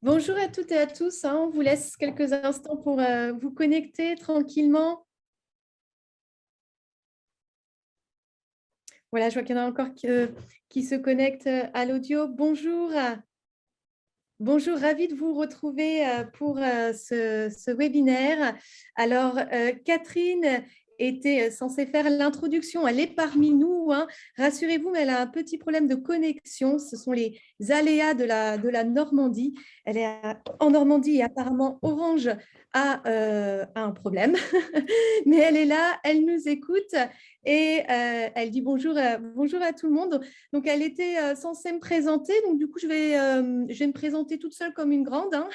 Bonjour à toutes et à tous, hein. On vous laisse quelques instants pour vous connecter tranquillement. Voilà, je vois qu'il y en a encore qui se connectent à l'audio. Bonjour, bonjour, ravie de vous retrouver pour ce webinaire. Alors, Catherine était censée faire l'introduction, elle est parmi nous, hein. Rassurez-vous, mais elle a un petit problème de connexion. Ce sont les aléas de la Normandie. Elle est en Normandie et apparemment Orange a un problème, mais elle est là, elle nous écoute et elle dit bonjour à tout le monde. Donc, elle était censée me présenter. Donc, du coup, je vais me présenter toute seule comme une grande, hein.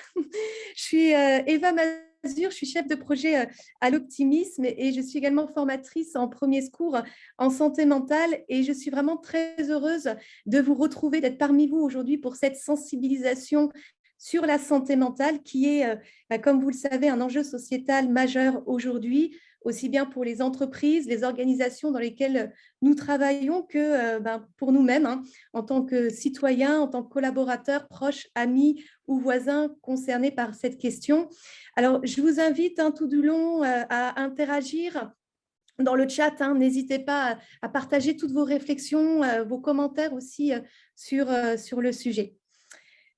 Je suis Eva Mazur, je suis chef de projet à l'Optimisme et je suis également formatrice en premier secours en santé mentale. Et je suis vraiment très heureuse de vous retrouver, d'être parmi vous aujourd'hui pour cette sensibilisation sur la santé mentale qui est, comme vous le savez, un enjeu sociétal majeur aujourd'hui, aussi bien pour les entreprises, les organisations dans lesquelles nous travaillons que pour nous-mêmes, hein, en tant que citoyens, en tant que collaborateurs, proches, amis ou voisins concernés par cette question. Alors, je vous invite tout du long à interagir dans le chat, hein. N'hésitez pas à partager toutes vos réflexions, vos commentaires aussi sur le sujet.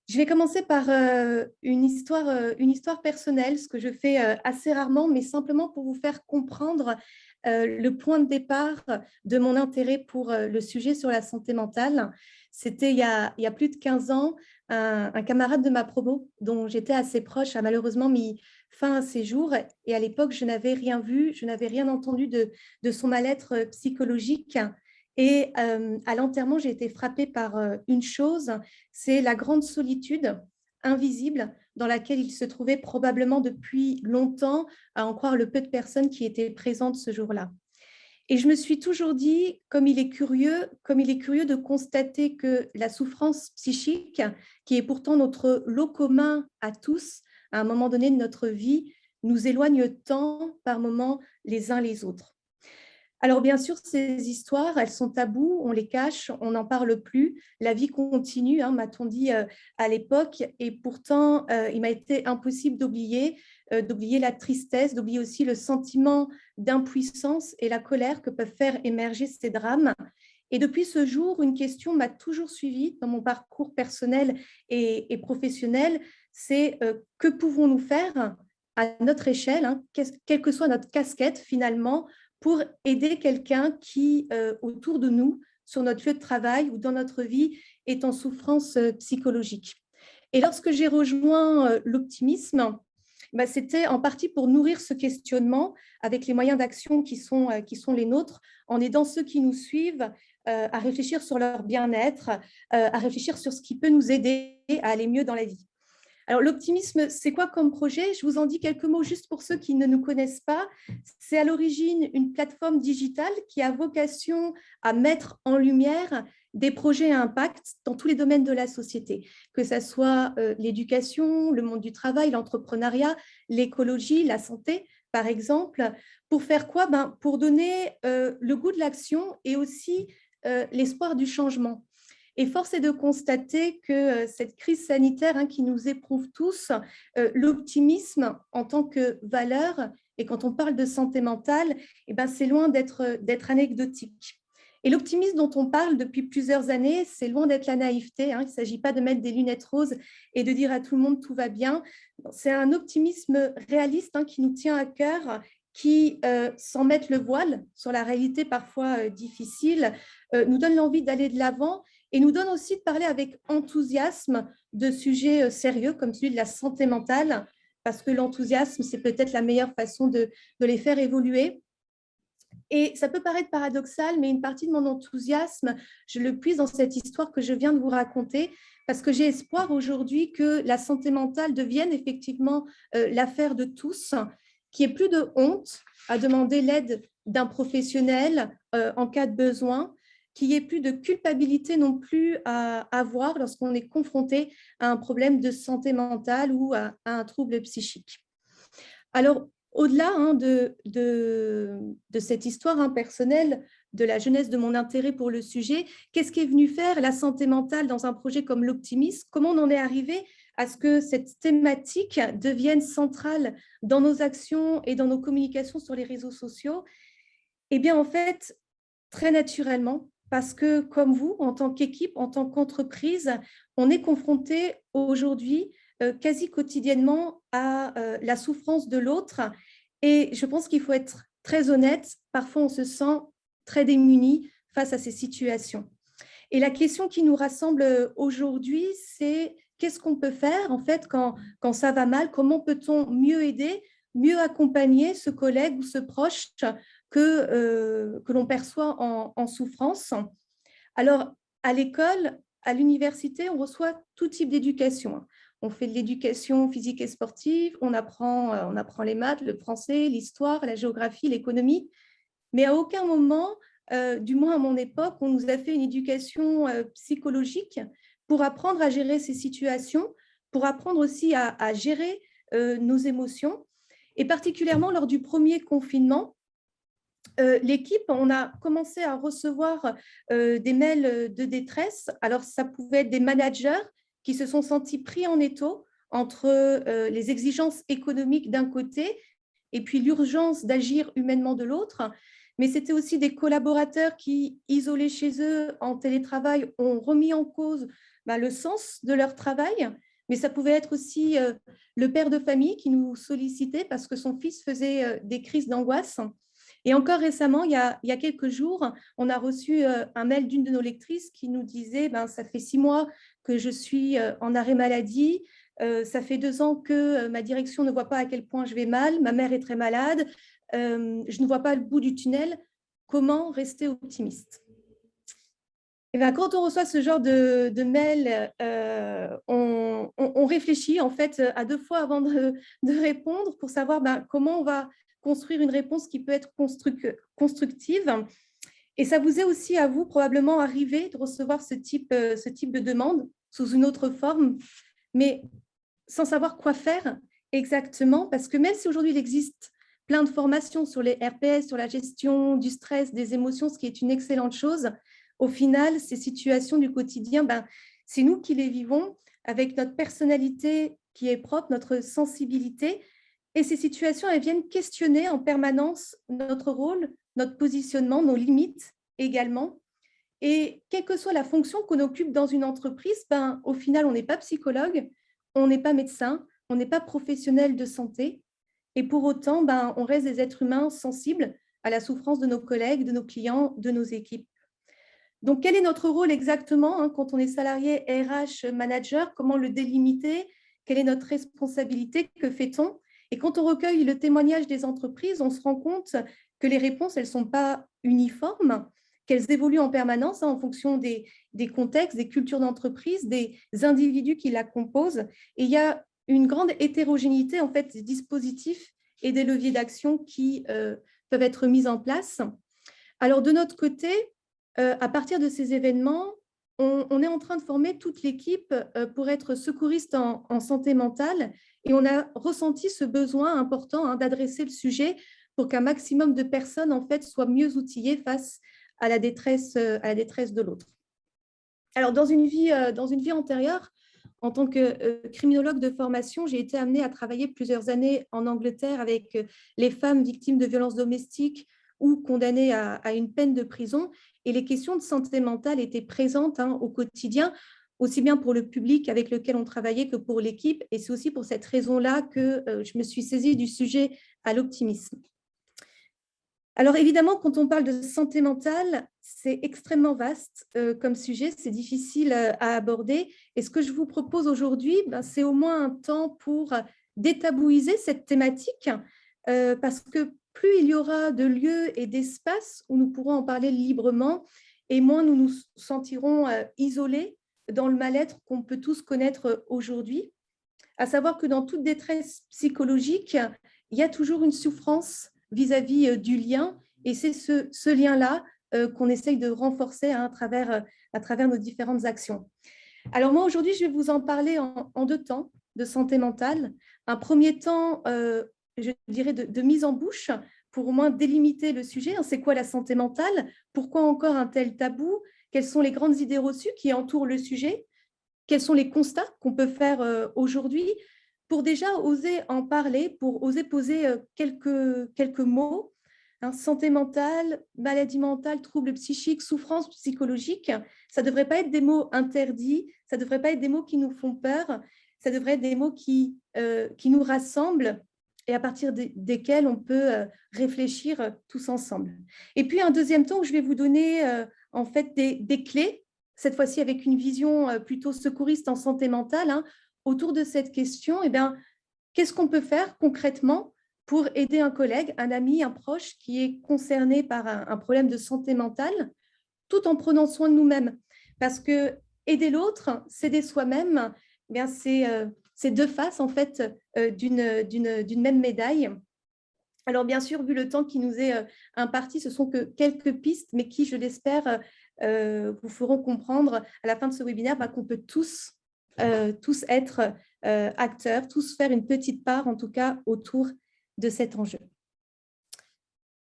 Je vais commencer par une histoire personnelle, ce que je fais assez rarement, mais simplement pour vous faire comprendre le point de départ de mon intérêt pour le sujet sur la santé mentale. C'était il y a plus de 15 ans, un camarade de ma promo dont j'étais assez proche a malheureusement mis fin à ses jours. Et à l'époque, je n'avais rien vu, je n'avais rien entendu de son mal-être psychologique. Et à l'enterrement, j'ai été frappée par une chose, c'est la grande solitude invisible dans laquelle il se trouvait probablement depuis longtemps, à en croire le peu de personnes qui étaient présentes ce jour-là. Et je me suis toujours dit, comme il est curieux de constater que la souffrance psychique, qui est pourtant notre lot commun à tous, à un moment donné de notre vie, nous éloigne tant par moments les uns les autres. Alors bien sûr, ces histoires, elles sont tabous, on les cache, on n'en parle plus. La vie continue, hein, m'a-t-on dit à l'époque, et pourtant, il m'a été impossible d'oublier la tristesse, d'oublier aussi le sentiment d'impuissance et la colère que peuvent faire émerger ces drames. Et depuis ce jour, une question m'a toujours suivie dans mon parcours personnel et professionnel, c'est que pouvons-nous faire à notre échelle, hein, quelle que soit notre casquette finalement, pour aider quelqu'un qui, autour de nous, sur notre lieu de travail ou dans notre vie, est en souffrance psychologique. Et lorsque j'ai rejoint l'optimisme, c'était en partie pour nourrir ce questionnement avec les moyens d'action qui sont les nôtres, en aidant ceux qui nous suivent à réfléchir sur leur bien-être, à réfléchir sur ce qui peut nous aider à aller mieux dans la vie. Alors, l'optimisme, c'est quoi comme projet? Je vous en dis quelques mots juste pour ceux qui ne nous connaissent pas. C'est à l'origine une plateforme digitale qui a vocation à mettre en lumière des projets à impact dans tous les domaines de la société, que ce soit l'éducation, le monde du travail, l'entrepreneuriat, l'écologie, la santé, par exemple. Pour faire quoi? Pour donner le goût de l'action et aussi l'espoir du changement. Et force est de constater que cette crise sanitaire, hein, qui nous éprouve tous, l'optimisme en tant que valeur, et quand on parle de santé mentale, c'est loin d'être anecdotique. Et l'optimisme dont on parle depuis plusieurs années, c'est loin d'être la naïveté, hein. Il ne s'agit pas de mettre des lunettes roses et de dire à tout le monde tout va bien. C'est un optimisme réaliste, hein, qui nous tient à cœur, qui, sans mettre le voile sur la réalité parfois difficile, nous donne l'envie d'aller de l'avant et nous donne aussi de parler avec enthousiasme de sujets sérieux comme celui de la santé mentale, parce que l'enthousiasme, c'est peut-être la meilleure façon de les faire évoluer. Et ça peut paraître paradoxal, mais une partie de mon enthousiasme, je le puise dans cette histoire que je viens de vous raconter, parce que j'ai espoir aujourd'hui que la santé mentale devienne effectivement l'affaire de tous, qu'il n'y ait plus de honte à demander l'aide d'un professionnel en cas de besoin, qu'il n'y ait plus de culpabilité non plus à avoir lorsqu'on est confronté à un problème de santé mentale ou à un trouble psychique. Alors, au-delà, hein, de cette histoire, hein, personnelle, de la jeunesse de mon intérêt pour le sujet, qu'est-ce qui est venu faire la santé mentale dans un projet comme l'Optimisme? Comment on en est arrivé à ce que cette thématique devienne centrale dans nos actions et dans nos communications sur les réseaux sociaux? Eh bien, en fait, très naturellement, parce que comme vous, en tant qu'équipe, en tant qu'entreprise, on est confronté aujourd'hui quasi quotidiennement à la souffrance de l'autre. Et je pense qu'il faut être très honnête, parfois on se sent très démuni face à ces situations. Et la question qui nous rassemble aujourd'hui, c'est qu'est-ce qu'on peut faire en fait quand ça va mal? Comment peut-on mieux aider, mieux accompagner ce collègue ou ce proche que l'on perçoit en souffrance? Alors, à l'école, à l'université, on reçoit tout type d'éducation. On fait de l'éducation physique et sportive, on apprend les maths, le français, l'histoire, la géographie, l'économie, mais à aucun moment, du moins à mon époque, on nous a fait une éducation psychologique pour apprendre à gérer ces situations, pour apprendre aussi à gérer nos émotions. Et particulièrement lors du premier confinement, l'équipe, on a commencé à recevoir des mails de détresse. Alors, ça pouvait être des managers qui se sont sentis pris en étau entre les exigences économiques d'un côté et puis l'urgence d'agir humainement de l'autre. Mais c'était aussi des collaborateurs qui, isolés chez eux en télétravail, ont remis en cause le sens de leur travail. Mais ça pouvait être aussi le père de famille qui nous sollicitait parce que son fils faisait des crises d'angoisse. Et encore récemment, il y a quelques jours, on a reçu un mail d'une de nos lectrices qui nous disait ça fait 6 mois que je suis en arrêt maladie, ça fait 2 ans que ma direction ne voit pas à quel point je vais mal, ma mère est très malade, je ne vois pas le bout du tunnel. Comment rester optimiste? Et quand on reçoit ce genre de mail, on réfléchit en fait à 2 fois avant de répondre pour savoir comment on va construire une réponse qui peut être constructive. Et ça vous est aussi à vous probablement arrivé de recevoir ce type de demande sous une autre forme, mais sans savoir quoi faire exactement, parce que même si aujourd'hui il existe plein de formations sur les RPS, sur la gestion du stress, des émotions, ce qui est une excellente chose, au final, ces situations du quotidien, c'est nous qui les vivons avec notre personnalité qui est propre, notre sensibilité. Et ces situations, elles viennent questionner en permanence notre rôle, notre positionnement, nos limites également. Et quelle que soit la fonction qu'on occupe dans une entreprise, au final, on n'est pas psychologue, on n'est pas médecin, on n'est pas professionnel de santé. Et pour autant, on reste des êtres humains sensibles à la souffrance de nos collègues, de nos clients, de nos équipes. Donc, quel est notre rôle exactement quand on est salarié RH manager? Comment le délimiter? Quelle est notre responsabilité? Que fait-on? Et quand on recueille le témoignage des entreprises, on se rend compte que les réponses, elles ne sont pas uniformes, qu'elles évoluent en permanence en fonction des contextes, des cultures d'entreprise, des individus qui la composent. Et il y a une grande hétérogénéité en fait, des dispositifs et des leviers d'action qui peuvent être mis en place. Alors, de notre côté, à partir de ces événements, on est en train de former toute l'équipe pour être secouriste en santé mentale et on a ressenti ce besoin important d'adresser le sujet pour qu'un maximum de personnes en fait, soient mieux outillées face à la détresse de l'autre. Alors, dans une vie antérieure, en tant que criminologue de formation, j'ai été amenée à travailler plusieurs années en Angleterre avec les femmes victimes de violences domestiques ou condamnées à une peine de prison. Et les questions de santé mentale étaient présentes au quotidien, aussi bien pour le public avec lequel on travaillait que pour l'équipe. Et c'est aussi pour cette raison-là que je me suis saisie du sujet à l'optimisme. Alors évidemment, quand on parle de santé mentale, c'est extrêmement vaste comme sujet, c'est difficile à aborder. Et ce que je vous propose aujourd'hui, c'est au moins un temps pour détabouiser cette thématique, parce que plus il y aura de lieux et d'espaces où nous pourrons en parler librement, et moins nous nous sentirons isolés dans le mal-être qu'on peut tous connaître aujourd'hui. À savoir que dans toute détresse psychologique, il y a toujours une souffrance vis-à-vis du lien, et c'est ce lien-là qu'on essaye de renforcer à travers nos différentes actions. Alors moi, aujourd'hui, je vais vous en parler en 2 temps de santé mentale. Un premier temps, je dirais, de mise en bouche pour au moins délimiter le sujet. C'est quoi la santé mentale? Pourquoi encore un tel tabou? Quelles sont les grandes idées reçues qui entourent le sujet? quels sont les constats qu'on peut faire aujourd'hui pour déjà oser en parler, pour oser poser quelques mots. Santé mentale, maladie mentale, troubles psychiques, souffrance psychologique, ça ne devrait pas être des mots interdits, ça ne devrait pas être des mots qui nous font peur, ça devrait être des mots qui nous rassemblent et à partir desquels on peut réfléchir tous ensemble. Et puis, un deuxième temps où je vais vous donner en fait des clés, cette fois-ci avec une vision plutôt secouriste en santé mentale, autour de cette question, eh bien, qu'est-ce qu'on peut faire concrètement pour aider un collègue, un ami, un proche qui est concerné par un problème de santé mentale, tout en prenant soin de nous-mêmes. Parce que aider l'autre, s'aider soi-même, eh bien c'est deux faces en fait d'une même médaille. Alors bien sûr, vu le temps qui nous est imparti, ce sont que quelques pistes, mais qui, je l'espère, vous feront comprendre à la fin de ce webinaire qu'on peut tous être acteurs, tous faire une petite part, en tout cas, autour de cet enjeu.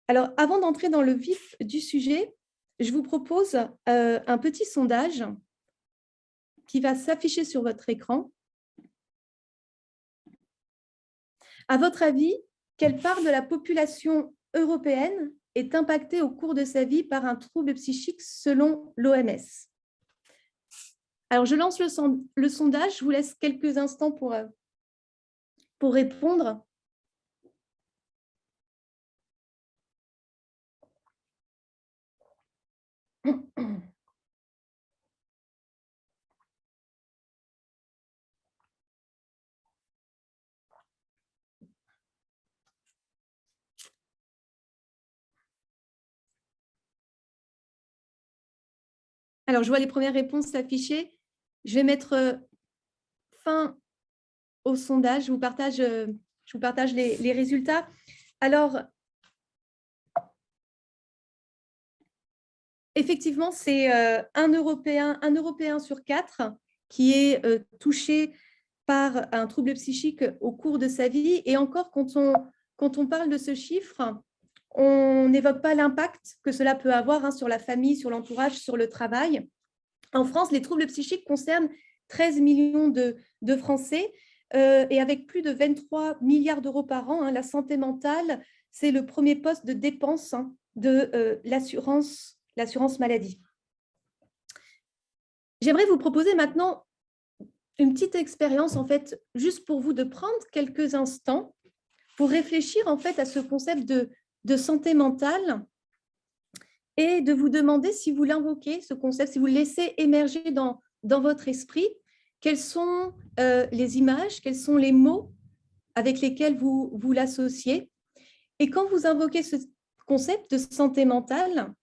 Alors, avant d'entrer dans le vif du sujet, je vous propose un petit sondage qui va s'afficher sur votre écran. À votre avis, quelle part de la population européenne est impactée au cours de sa vie par un trouble psychique selon l'OMS? Alors, je lance le sondage, je vous laisse quelques instants pour répondre. Alors, je vois les premières réponses s'afficher. Je vais mettre fin au sondage. Je vous partage les résultats. Alors, effectivement, c'est un Européen sur 4 qui est touché par un trouble psychique au cours de sa vie. Et encore, quand on parle de ce chiffre, on n'évoque pas l'impact que cela peut avoir sur la famille, sur l'entourage, sur le travail. En France, les troubles psychiques concernent 13 millions de Français et avec plus de 23 milliards d'euros par an, la santé mentale, c'est le premier poste de dépense de l'assurance maladie. J'aimerais vous proposer maintenant une petite expérience, en fait, juste pour vous de prendre quelques instants pour réfléchir en fait à ce concept de santé mentale et de vous demander si vous l'invoquez, ce concept, si vous le laissez émerger dans votre esprit, quelles sont les images, quels sont les mots avec lesquels vous l'associez. Et quand vous invoquez ce concept de santé mentale,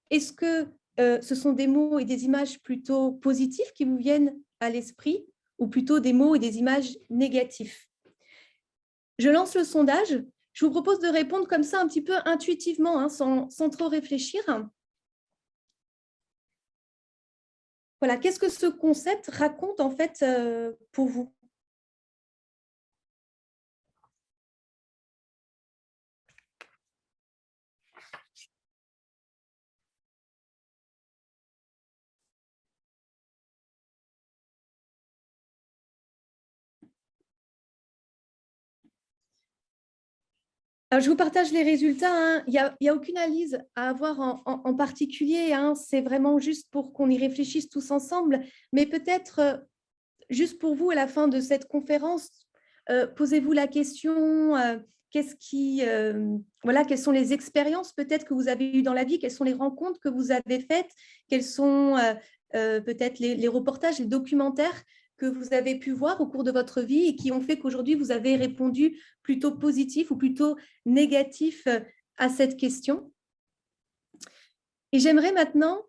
est-ce que ce sont des mots et des images plutôt positifs qui vous viennent à l'esprit ou plutôt des mots et des images négatifs? Je lance le sondage. Je vous propose de répondre comme ça un petit peu intuitivement, sans trop réfléchir. Voilà, qu'est-ce que ce concept raconte en fait pour vous? Alors, je vous partage les résultats. Il n'y a aucune analyse à avoir en particulier. C'est vraiment juste pour qu'on y réfléchisse tous ensemble. Mais peut-être juste pour vous, à la fin de cette conférence, posez-vous la question, quelles sont les expériences peut-être que vous avez eues dans la vie, quelles sont les rencontres que vous avez faites, quels sont peut-être les reportages, les documentaires que vous avez pu voir au cours de votre vie et qui ont fait qu'aujourd'hui, vous avez répondu plutôt positif ou plutôt négatif à cette question. Et j'aimerais maintenant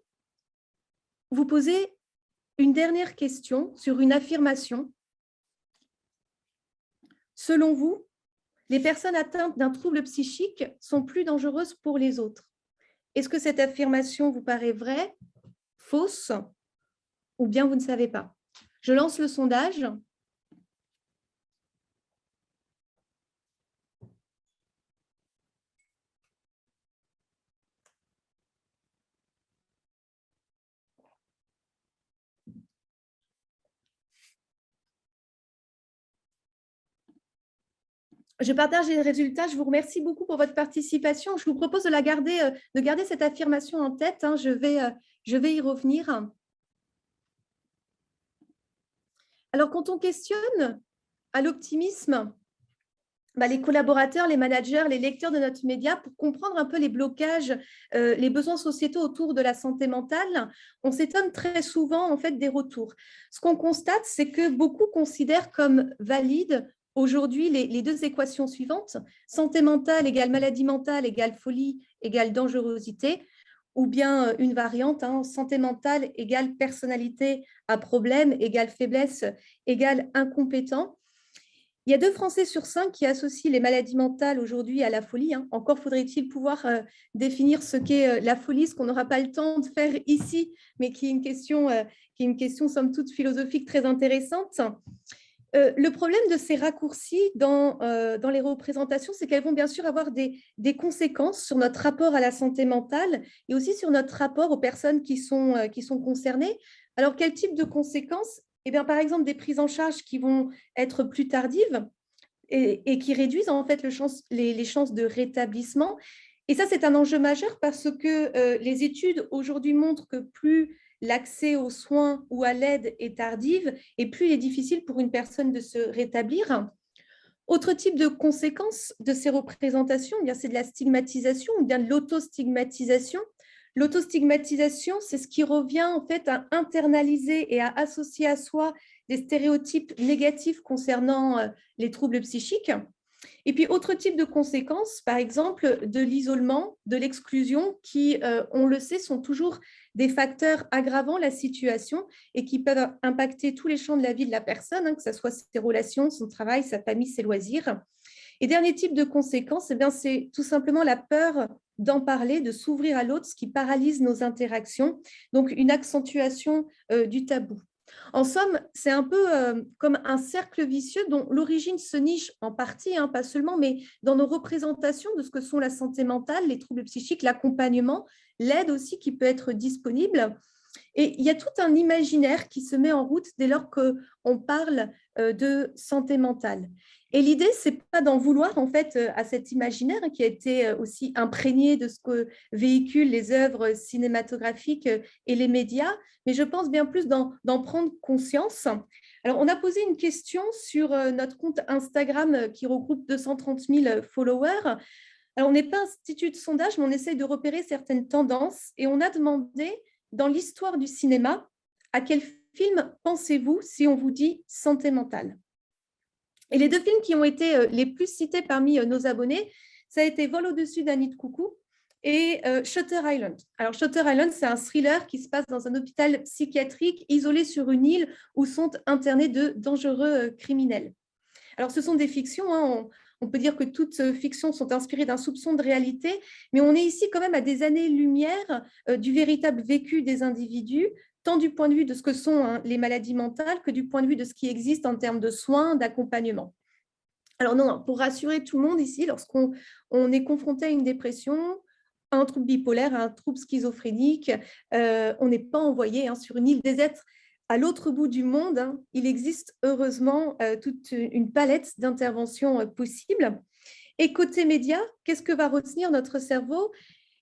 vous poser une dernière question sur une affirmation. Selon vous, les personnes atteintes d'un trouble psychique sont plus dangereuses pour les autres. Est-ce que cette affirmation vous paraît vraie, fausse, ou bien vous ne savez pas? Je lance le sondage. Je partage les résultats. Je vous remercie beaucoup pour votre participation. Je vous propose de garder cette affirmation en tête, hein. Je vais y revenir. Alors, quand on questionne à l'optimisme, les collaborateurs, les managers, les lecteurs de notre média, pour comprendre un peu les blocages, les besoins sociétaux autour de la santé mentale, on s'étonne très souvent en fait des retours. Ce qu'on constate, c'est que beaucoup considèrent comme valides aujourd'hui les deux équations suivantes: santé mentale égale maladie mentale égale folie égale dangerosité, ou bien une variante, hein, santé mentale égale personnalité à problème égale faiblesse égale incompétent. Il y a 2 Français sur 5 qui associent les maladies mentales aujourd'hui à la folie, hein. Encore faudrait-il pouvoir définir ce qu'est la folie, ce qu'on n'aura pas le temps de faire ici, mais qui est une question somme toute philosophique très intéressante. Le problème de ces raccourcis dans les représentations, c'est qu'elles vont bien sûr avoir des conséquences sur notre rapport à la santé mentale et aussi sur notre rapport aux personnes qui sont concernées. Alors, quel type de conséquences? Eh bien, par exemple, des prises en charge qui vont être plus tardives et qui réduisent en fait les chances de rétablissement. Et ça, c'est un enjeu majeur parce que les études aujourd'hui montrent que plus l'accès aux soins ou à l'aide est tardive et plus il est difficile pour une personne de se rétablir. Autre type de conséquence de ces représentations, eh bien, c'est de la stigmatisation ou bien de l'autostigmatisation. L'autostigmatisation, c'est ce qui revient en fait à internaliser et à associer à soi des stéréotypes négatifs concernant les troubles psychiques. Et puis, autre type de conséquences, par exemple, de l'isolement, de l'exclusion, qui, on le sait, sont toujours des facteurs aggravant la situation et qui peuvent impacter tous les champs de la vie de la personne, hein, que ce soit ses relations, son travail, sa famille, ses loisirs. Et dernier type de conséquences, eh bien, c'est tout simplement la peur d'en parler, de s'ouvrir à l'autre, ce qui paralyse nos interactions, donc une accentuation du tabou. En somme, c'est un peu comme un cercle vicieux dont l'origine se niche en partie, hein, pas seulement, mais dans nos représentations de ce que sont la santé mentale, les troubles psychiques, l'accompagnement, l'aide aussi qui peut être disponible. Et il y a tout un imaginaire qui se met en route dès lors qu'on parle de santé mentale. Et l'idée, c'est pas d'en vouloir en fait à cet imaginaire qui a été aussi imprégné de ce que véhiculent les œuvres cinématographiques et les médias, mais je pense bien plus d'en prendre conscience. Alors, on a posé une question sur notre compte Instagram qui regroupe 230 000 followers. Alors, on n'est pas institut de sondage, mais on essaye de repérer certaines tendances et on a demandé, dans l'histoire du cinéma, à quel film pensez-vous si on vous dit santé mentale? Et les 2 films qui ont été les plus cités parmi nos abonnés, ça a été Vol au-dessus d'un nid de coucou et Shutter Island. Alors, Shutter Island, c'est un thriller qui se passe dans un hôpital psychiatrique isolé sur une île où sont internés de dangereux criminels. Alors, ce sont des fictions, hein, on peut dire que toutes fictions sont inspirées d'un soupçon de réalité, mais on est ici quand même à des années-lumière du véritable vécu des individus, tant du point de vue de ce que sont, hein, les maladies mentales que du point de vue de ce qui existe en termes de soins, d'accompagnement. Alors non, pour rassurer tout le monde ici, lorsqu'on est confronté à une dépression, à un trouble bipolaire, à un trouble schizophrénique, on n'est pas envoyé, hein, sur une île déserte à l'autre bout du monde, hein. Il existe heureusement toute une palette d'interventions possibles. Et côté média, qu'est-ce que va retenir notre cerveau?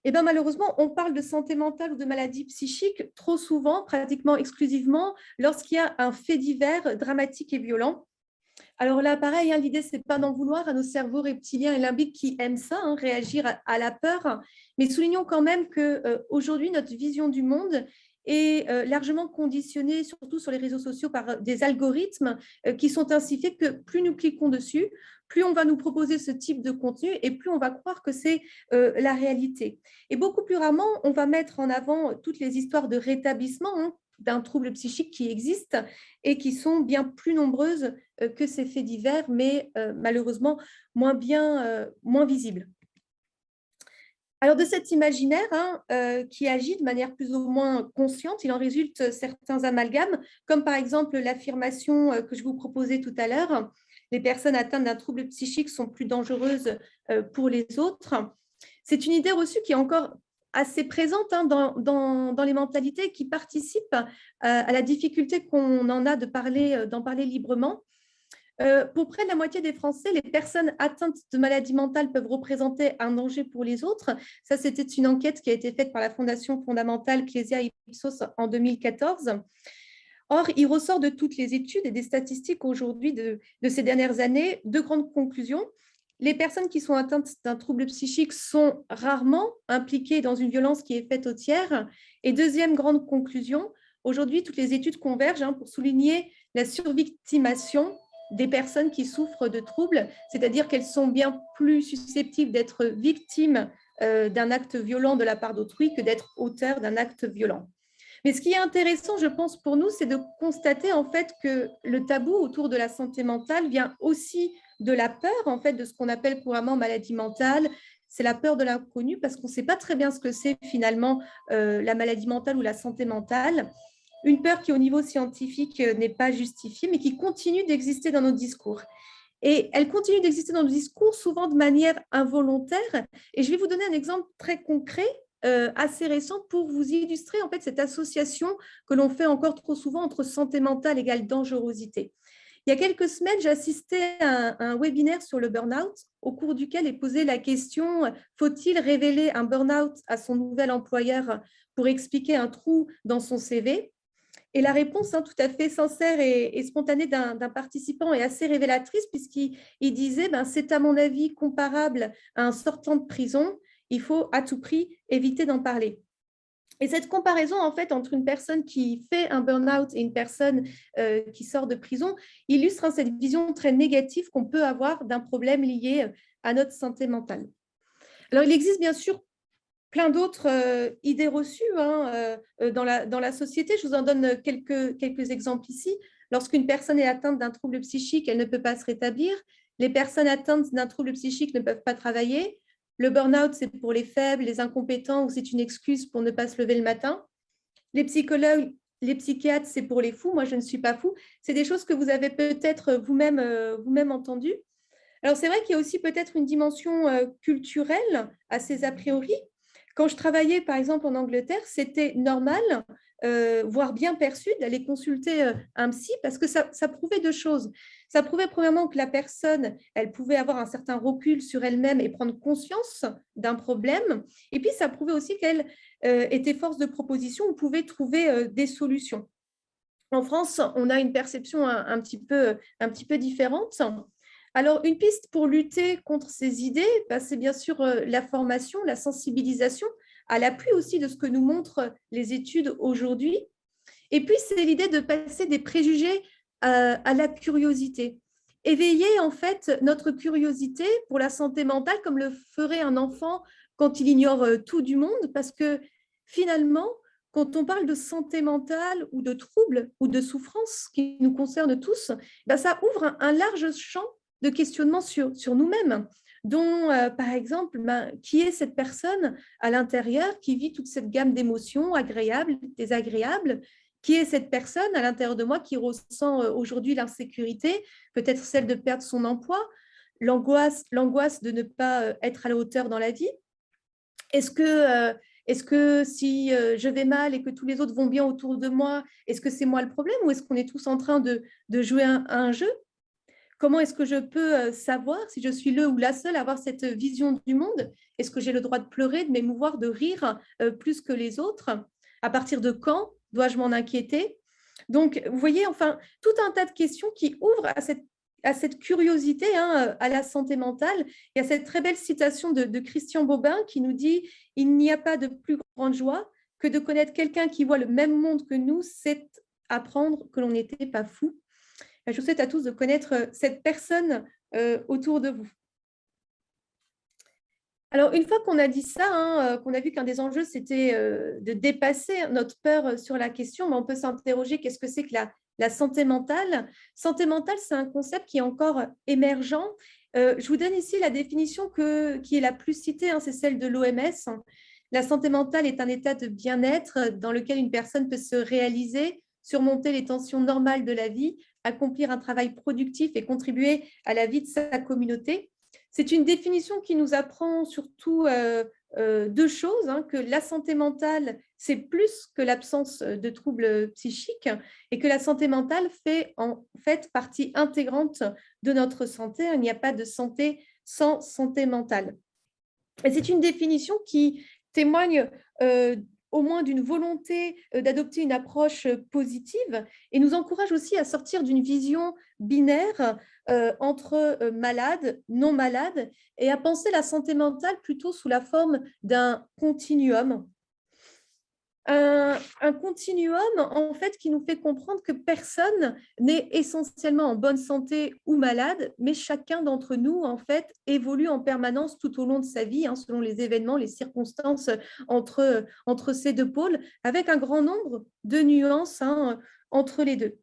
Eh bien, malheureusement, on parle de santé mentale ou de maladie psychique trop souvent, pratiquement exclusivement, lorsqu'il y a un fait divers dramatique et violent. Alors là, pareil, hein, l'idée, c'est pas d'en vouloir à nos cerveaux reptiliens et limbiques qui aiment ça, hein, réagir à la peur, mais soulignons quand même qu'aujourd'hui, notre vision du monde est largement conditionnée, surtout sur les réseaux sociaux, par des algorithmes qui sont ainsi faits que plus nous cliquons dessus, plus on va nous proposer ce type de contenu et plus on va croire que c'est la réalité. Et beaucoup plus rarement, on va mettre en avant toutes les histoires de rétablissement, hein, d'un trouble psychique qui existe et qui sont bien plus nombreuses que ces faits divers, mais malheureusement moins visibles. Alors, de cet imaginaire, hein, qui agit de manière plus ou moins consciente, il en résulte certains amalgames, comme par exemple l'affirmation que je vous proposais tout à l'heure: les personnes atteintes d'un trouble psychique sont plus dangereuses pour les autres. C'est une idée reçue qui est encore assez présente, hein, dans les mentalités, qui participe à la difficulté qu'on en a d'en parler librement. Pour près de la moitié des Français, les personnes atteintes de maladies mentales peuvent représenter un danger pour les autres. Ça, c'était une enquête qui a été faite par la Fondation fondamentale Clésia Ipsos en 2014. Or, il ressort de toutes les études et des statistiques aujourd'hui de ces dernières années deux grandes conclusions. Les personnes qui sont atteintes d'un trouble psychique sont rarement impliquées dans une violence qui est faite aux tiers. Et deuxième grande conclusion, aujourd'hui, toutes les études convergent pour souligner la survictimation des personnes qui souffrent de troubles, c'est-à-dire qu'elles sont bien plus susceptibles d'être victimes d'un acte violent de la part d'autrui que d'être auteurs d'un acte violent. Mais ce qui est intéressant, je pense, pour nous, c'est de constater en fait que le tabou autour de la santé mentale vient aussi de la peur, en fait, de ce qu'on appelle couramment maladie mentale. C'est la peur de l'inconnu parce qu'on ne sait pas très bien ce que c'est finalement la maladie mentale ou la santé mentale. Une peur qui, au niveau scientifique, n'est pas justifiée, mais qui continue d'exister dans nos discours. Et elle continue d'exister dans nos discours, souvent de manière involontaire. Et je vais vous donner un exemple très concret, assez récent, pour vous illustrer en fait cette association que l'on fait encore trop souvent entre santé mentale égale dangerosité. Il y a quelques semaines, j'ai assisté à un webinaire sur le burn-out, au cours duquel est posée la question: faut-il révéler un burn-out à son nouvel employeur pour expliquer un trou dans son CV? Et la réponse tout à fait sincère et spontanée d'un participant est assez révélatrice, puisqu'il disait c'est à mon avis comparable à un sortant de prison, il faut à tout prix éviter d'en parler. Et cette comparaison en fait entre une personne qui fait un burn-out et une personne qui sort de prison illustre cette vision très négative qu'on peut avoir d'un problème lié à notre santé mentale. Alors, il existe bien sûr plein d'autres idées reçues dans la société. Je vous en donne quelques exemples ici. Lorsqu'une personne est atteinte d'un trouble psychique, elle ne peut pas se rétablir. Les personnes atteintes d'un trouble psychique ne peuvent pas travailler. Le burn-out, c'est pour les faibles, les incompétents, ou c'est une excuse pour ne pas se lever le matin. Les psychologues, les psychiatres, c'est pour les fous. Moi, je ne suis pas fou. C'est des choses que vous avez peut-être vous-même entendues. Alors, c'est vrai qu'il y a aussi peut-être une dimension culturelle à ces a priori. Quand je travaillais, par exemple, en Angleterre, c'était normal, voire bien perçu, d'aller consulter un psy parce que ça prouvait deux choses. Ça prouvait premièrement que la personne, elle pouvait avoir un certain recul sur elle-même et prendre conscience d'un problème. Et puis, ça prouvait aussi qu'elle était force de proposition ou pouvait trouver des solutions. En France, on a une perception un petit peu différente. Alors, une piste pour lutter contre ces idées, c'est bien sûr la formation, la sensibilisation, à l'appui aussi de ce que nous montrent les études aujourd'hui. Et puis, c'est l'idée de passer des préjugés à la curiosité. Éveiller en fait notre curiosité pour la santé mentale comme le ferait un enfant quand il ignore tout du monde, parce que finalement, quand on parle de santé mentale ou de troubles ou de souffrances qui nous concernent tous, ça ouvre un large champ de questionnement sur nous-mêmes, dont, par exemple, qui est cette personne à l'intérieur qui vit toute cette gamme d'émotions agréables, désagréables? Qui est cette personne à l'intérieur de moi qui ressent aujourd'hui l'insécurité, peut-être celle de perdre son emploi, l'angoisse de ne pas être à la hauteur dans la vie? Est-ce que si je vais mal et que tous les autres vont bien autour de moi, est-ce que c'est moi le problème ou est-ce qu'on est tous en train de jouer à un jeu? Comment est-ce que je peux savoir si je suis le ou la seule à avoir cette vision du monde? Est-ce que j'ai le droit de pleurer, de m'émouvoir, de rire plus que les autres? À partir de quand dois-je m'en inquiéter? Donc, vous voyez, enfin, tout un tas de questions qui ouvrent à cette curiosité à la santé mentale. Il y a cette très belle citation de Christian Bobin qui nous dit: il n'y a pas de plus grande joie que de connaître quelqu'un qui voit le même monde que nous, c'est apprendre que l'on n'était pas fou. Je vous souhaite à tous de connaître cette personne autour de vous. Alors, une fois qu'on a dit ça, qu'on a vu qu'un des enjeux, c'était de dépasser notre peur sur la question, on peut s'interroger qu'est-ce que c'est que la santé mentale? Santé mentale, c'est un concept qui est encore émergent. Je vous donne ici la définition qui est la plus citée, c'est celle de l'OMS. La santé mentale est un état de bien-être dans lequel une personne peut se réaliser, surmonter les tensions normales de la vie, accomplir un travail productif et contribuer à la vie de sa communauté. C'est une définition qui nous apprend surtout deux choses, que la santé mentale, c'est plus que l'absence de troubles psychiques et que la santé mentale fait en fait partie intégrante de notre santé. Il n'y a pas de santé sans santé mentale. Et c'est une définition qui témoigne au moins d'une volonté d'adopter une approche positive et nous encourage aussi à sortir d'une vision binaire entre malade, non malade, et à penser la santé mentale plutôt sous la forme d'un continuum. Un continuum en fait qui nous fait comprendre que personne n'est essentiellement en bonne santé ou malade, mais chacun d'entre nous en fait évolue en permanence tout au long de sa vie, selon les événements, les circonstances entre ces deux pôles, avec un grand nombre de nuances entre les deux.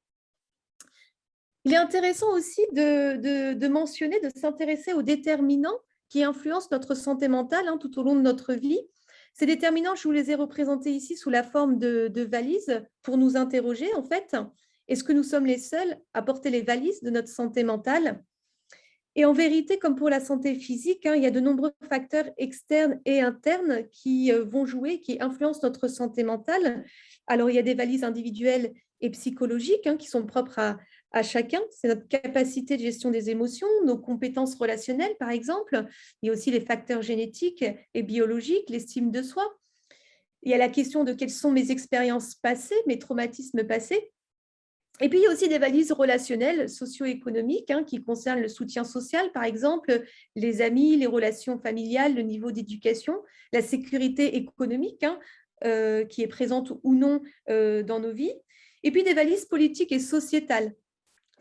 Il est intéressant aussi de mentionner, de s'intéresser aux déterminants qui influencent notre santé mentale tout au long de notre vie. Ces déterminants, je vous les ai représentés ici sous la forme de valises pour nous interroger, en fait. Est-ce que nous sommes les seuls à porter les valises de notre santé mentale? Et en vérité, comme pour la santé physique, il y a de nombreux facteurs externes et internes qui vont jouer, qui influencent notre santé mentale. Alors, il y a des valises individuelles et psychologiques qui sont propres à chacun. C'est notre capacité de gestion des émotions, nos compétences relationnelles, par exemple. Il y a aussi les facteurs génétiques et biologiques, l'estime de soi. Il y a la question de quelles sont mes expériences passées, mes traumatismes passés. Et puis, il y a aussi des valises relationnelles, socio-économiques, qui concernent le soutien social, par exemple, les amis, les relations familiales, le niveau d'éducation, la sécurité économique, qui est présente ou non dans nos vies. Et puis, des valises politiques et sociétales,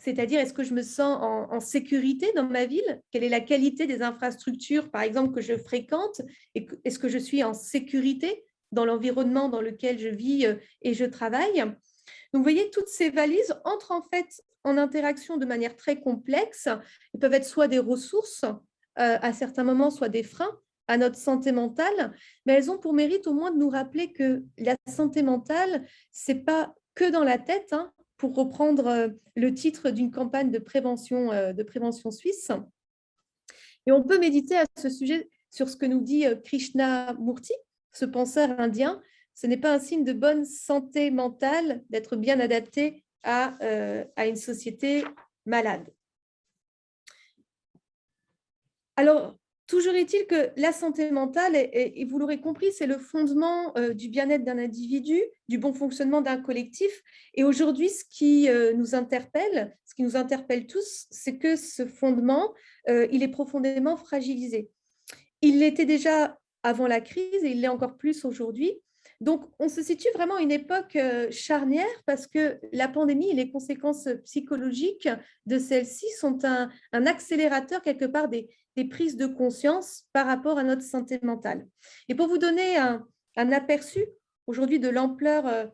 c'est-à-dire, est-ce que je me sens en sécurité dans ma ville? Quelle est la qualité des infrastructures, par exemple, que je fréquente? Est-ce que je suis en sécurité dans l'environnement dans lequel je vis et je travaille? Donc, vous voyez, toutes ces valises entrent en fait en interaction de manière très complexe. Elles peuvent être soit des ressources à certains moments, soit des freins à notre santé mentale, mais elles ont pour mérite au moins de nous rappeler que la santé mentale, ce n'est pas que dans la tête, pour reprendre le titre d'une campagne de prévention suisse. Et on peut méditer à ce sujet sur ce que nous dit Krishnamurti, ce penseur indien. Ce n'est pas un signe de bonne santé mentale d'être bien adapté à une société malade. Alors, toujours est-il que la santé mentale, et vous l'aurez compris, c'est le fondement du bien-être d'un individu, du bon fonctionnement d'un collectif. Et aujourd'hui, ce qui nous interpelle tous, c'est que ce fondement, il est profondément fragilisé. Il l'était déjà avant la crise et il l'est encore plus aujourd'hui. Donc, on se situe vraiment à une époque charnière parce que la pandémie et les conséquences psychologiques de celle-ci sont un accélérateur quelque part des prises de conscience par rapport à notre santé mentale. Et pour vous donner un aperçu aujourd'hui de l'ampleur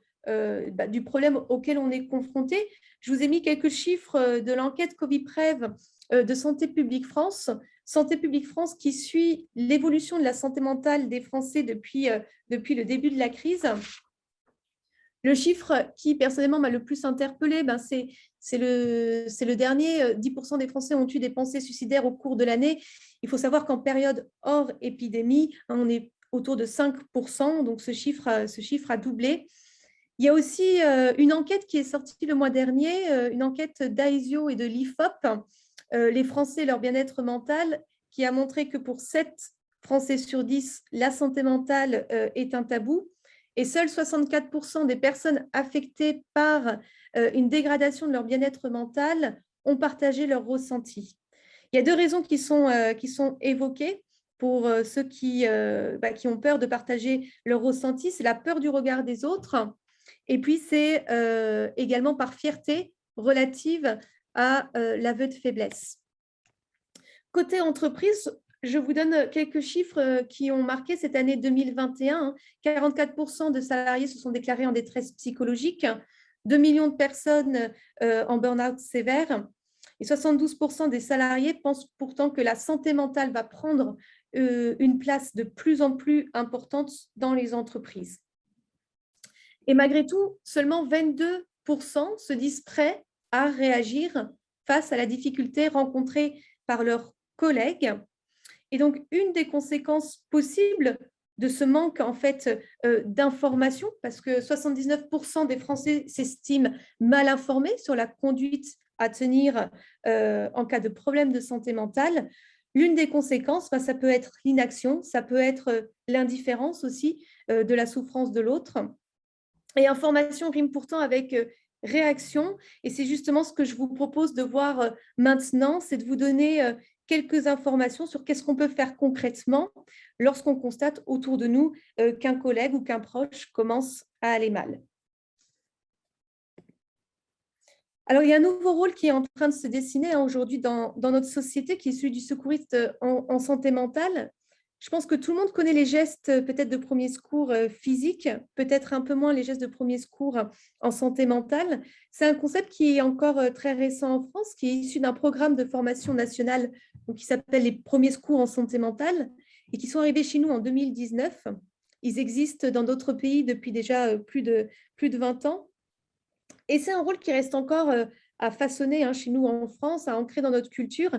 du problème auquel on est confronté, je vous ai mis quelques chiffres de l'enquête Covid-Prev de Santé publique France. Santé publique France qui suit l'évolution de la santé mentale des Français depuis le début de la crise. Le chiffre qui, personnellement, m'a le plus interpellée, c'est le dernier. 10% des Français ont eu des pensées suicidaires au cours de l'année. Il faut savoir qu'en période hors épidémie, on est autour de 5%, donc ce chiffre a doublé. Il y a aussi une enquête qui est sortie le mois dernier, une enquête d'AESIO et de l'IFOP, les Français et leur bien-être mental, qui a montré que pour 7 Français sur 10, la santé mentale est un tabou. Et seuls 64% des personnes affectées par une dégradation de leur bien-être mental ont partagé leur ressenti. Il y a deux raisons qui sont évoquées pour ceux qui ont peur de partager leur ressenti. C'est la peur du regard des autres et puis c'est également par fierté relative à l'aveu de faiblesse. Côté entreprise, je vous donne quelques chiffres qui ont marqué cette année 2021. 44% de salariés se sont déclarés en détresse psychologique, 2 millions de personnes en burn-out sévère, et 72% des salariés pensent pourtant que la santé mentale va prendre une place de plus en plus importante dans les entreprises. Et malgré tout, seulement 22% se disent prêts à réagir face à la difficulté rencontrée par leurs collègues. Et donc, une des conséquences possibles de ce manque en fait d'information, parce que 79% des Français s'estiment mal informés sur la conduite à tenir en cas de problème de santé mentale. L'une des conséquences, ben, ça peut être l'inaction, ça peut être l'indifférence aussi de la souffrance de l'autre. Et information rime pourtant avec réaction. Et c'est justement ce que je vous propose de voir maintenant, c'est de vous donner quelques informations sur qu'est-ce qu'on peut faire concrètement lorsqu'on constate autour de nous qu'un collègue ou qu'un proche commence à aller mal. Alors, il y a un nouveau rôle qui est en train de se dessiner aujourd'hui dans notre société, qui est celui du secouriste en santé mentale. Je pense que tout le monde connaît les gestes peut-être de premier secours physique, peut-être un peu moins les gestes de premier secours en santé mentale. C'est un concept qui est encore très récent en France, qui est issu d'un programme de formation nationale donc, qui s'appelle les premiers secours en santé mentale et qui sont arrivés chez nous en 2019. Ils existent dans d'autres pays depuis déjà plus de 20 ans. Et c'est un rôle qui reste encore à façonner chez nous en France, à ancrer dans notre culture.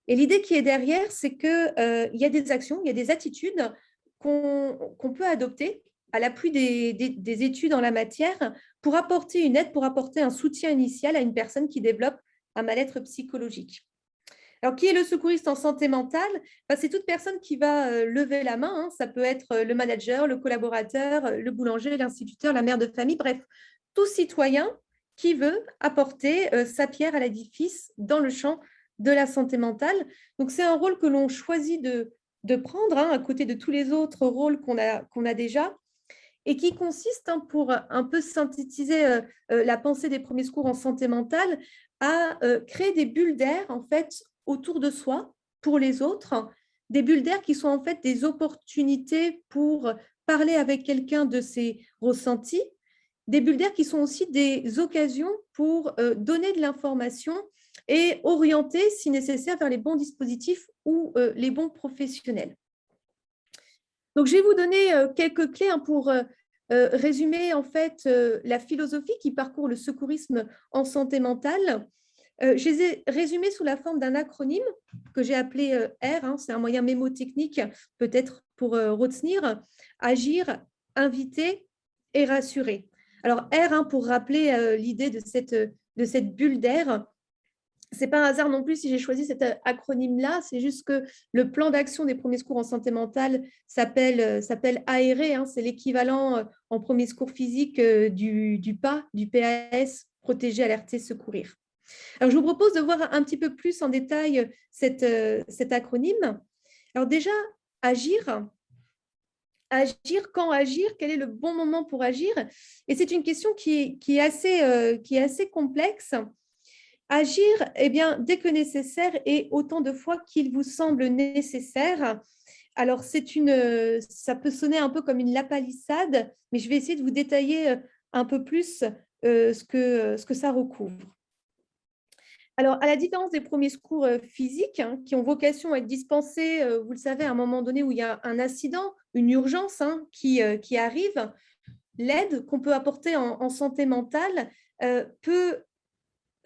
Et l'idée qui est derrière, c'est qu'il y a des actions, il y a des attitudes qu'on peut adopter à l'appui des études en la matière pour apporter une aide, pour apporter un soutien initial à une personne qui développe un mal-être psychologique. Alors, qui est le secouriste en santé mentale? C'est toute personne qui va lever la main. Ça peut être le manager, le collaborateur, le boulanger, l'instituteur, la mère de famille, bref, tout citoyen qui veut apporter sa pierre à l'édifice dans le champ de la santé mentale. Donc, c'est un rôle que l'on choisit de prendre à côté de tous les autres rôles qu'on a déjà et qui consiste, pour un peu synthétiser la pensée des premiers secours en santé mentale, à créer des bulles d'air en fait autour de soi pour les autres, des bulles d'air qui sont en fait des opportunités pour parler avec quelqu'un de ses ressentis, des bulles d'air qui sont aussi des occasions pour donner de l'information et orienter, si nécessaire, vers les bons dispositifs ou les bons professionnels. Donc, je vais vous donner quelques clés pour résumer en fait la philosophie qui parcourt le secourisme en santé mentale. Je les ai résumées sous la forme d'un acronyme que j'ai appelé R, c'est un moyen mémotechnique peut-être pour retenir, agir, inviter et rassurer. Alors R, pour rappeler l'idée de cette bulle d'air. C'est pas un hasard non plus si j'ai choisi cet acronyme-là, c'est juste que le plan d'action des premiers secours en santé mentale s'appelle ARE, c'est l'équivalent en premier secours physique du PA, du PAS, protéger, alerter, secourir. Alors, je vous propose de voir un petit peu plus en détail cet acronyme. Alors déjà, agir. Agir, quand agir? Quel est le bon moment pour agir? Et c'est une question qui est assez complexe. Agir, bien, dès que nécessaire et autant de fois qu'il vous semble nécessaire. Alors, ça peut sonner un peu comme une lapalissade, mais je vais essayer de vous détailler un peu plus ce que ça recouvre. Alors, à la différence des premiers secours physiques qui ont vocation à être dispensés, vous le savez, à un moment donné où il y a un accident, une urgence qui arrive, l'aide qu'on peut apporter en santé mentale peut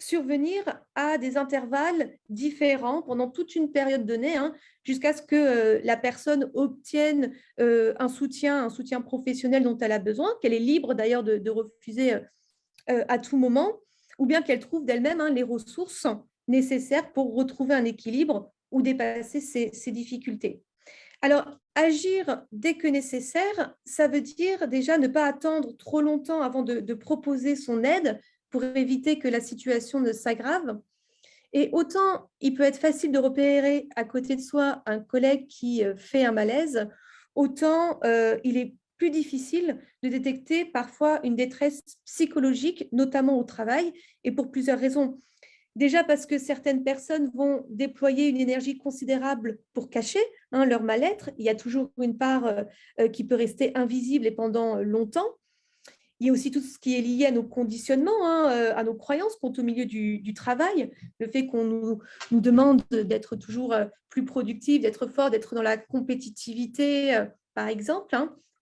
survenir à des intervalles différents pendant toute une période donnée, jusqu'à ce que la personne obtienne un soutien professionnel dont elle a besoin, qu'elle est libre d'ailleurs de refuser à tout moment, ou bien qu'elle trouve d'elle-même les ressources nécessaires pour retrouver un équilibre ou dépasser ses difficultés. Alors, agir dès que nécessaire, ça veut dire déjà ne pas attendre trop longtemps avant de proposer son aide pour éviter que la situation ne s'aggrave. Et autant il peut être facile de repérer à côté de soi un collègue qui fait un malaise, autant il est plus difficile de détecter parfois une détresse psychologique, notamment au travail, et pour plusieurs raisons. Déjà parce que certaines personnes vont déployer une énergie considérable pour cacher leur mal-être. Il y a toujours une part qui peut rester invisible et pendant longtemps. Il y a aussi tout ce qui est lié à nos conditionnements, à nos croyances quant au milieu du travail. Le fait qu'on nous demande d'être toujours plus productif, d'être fort, d'être dans la compétitivité, par exemple.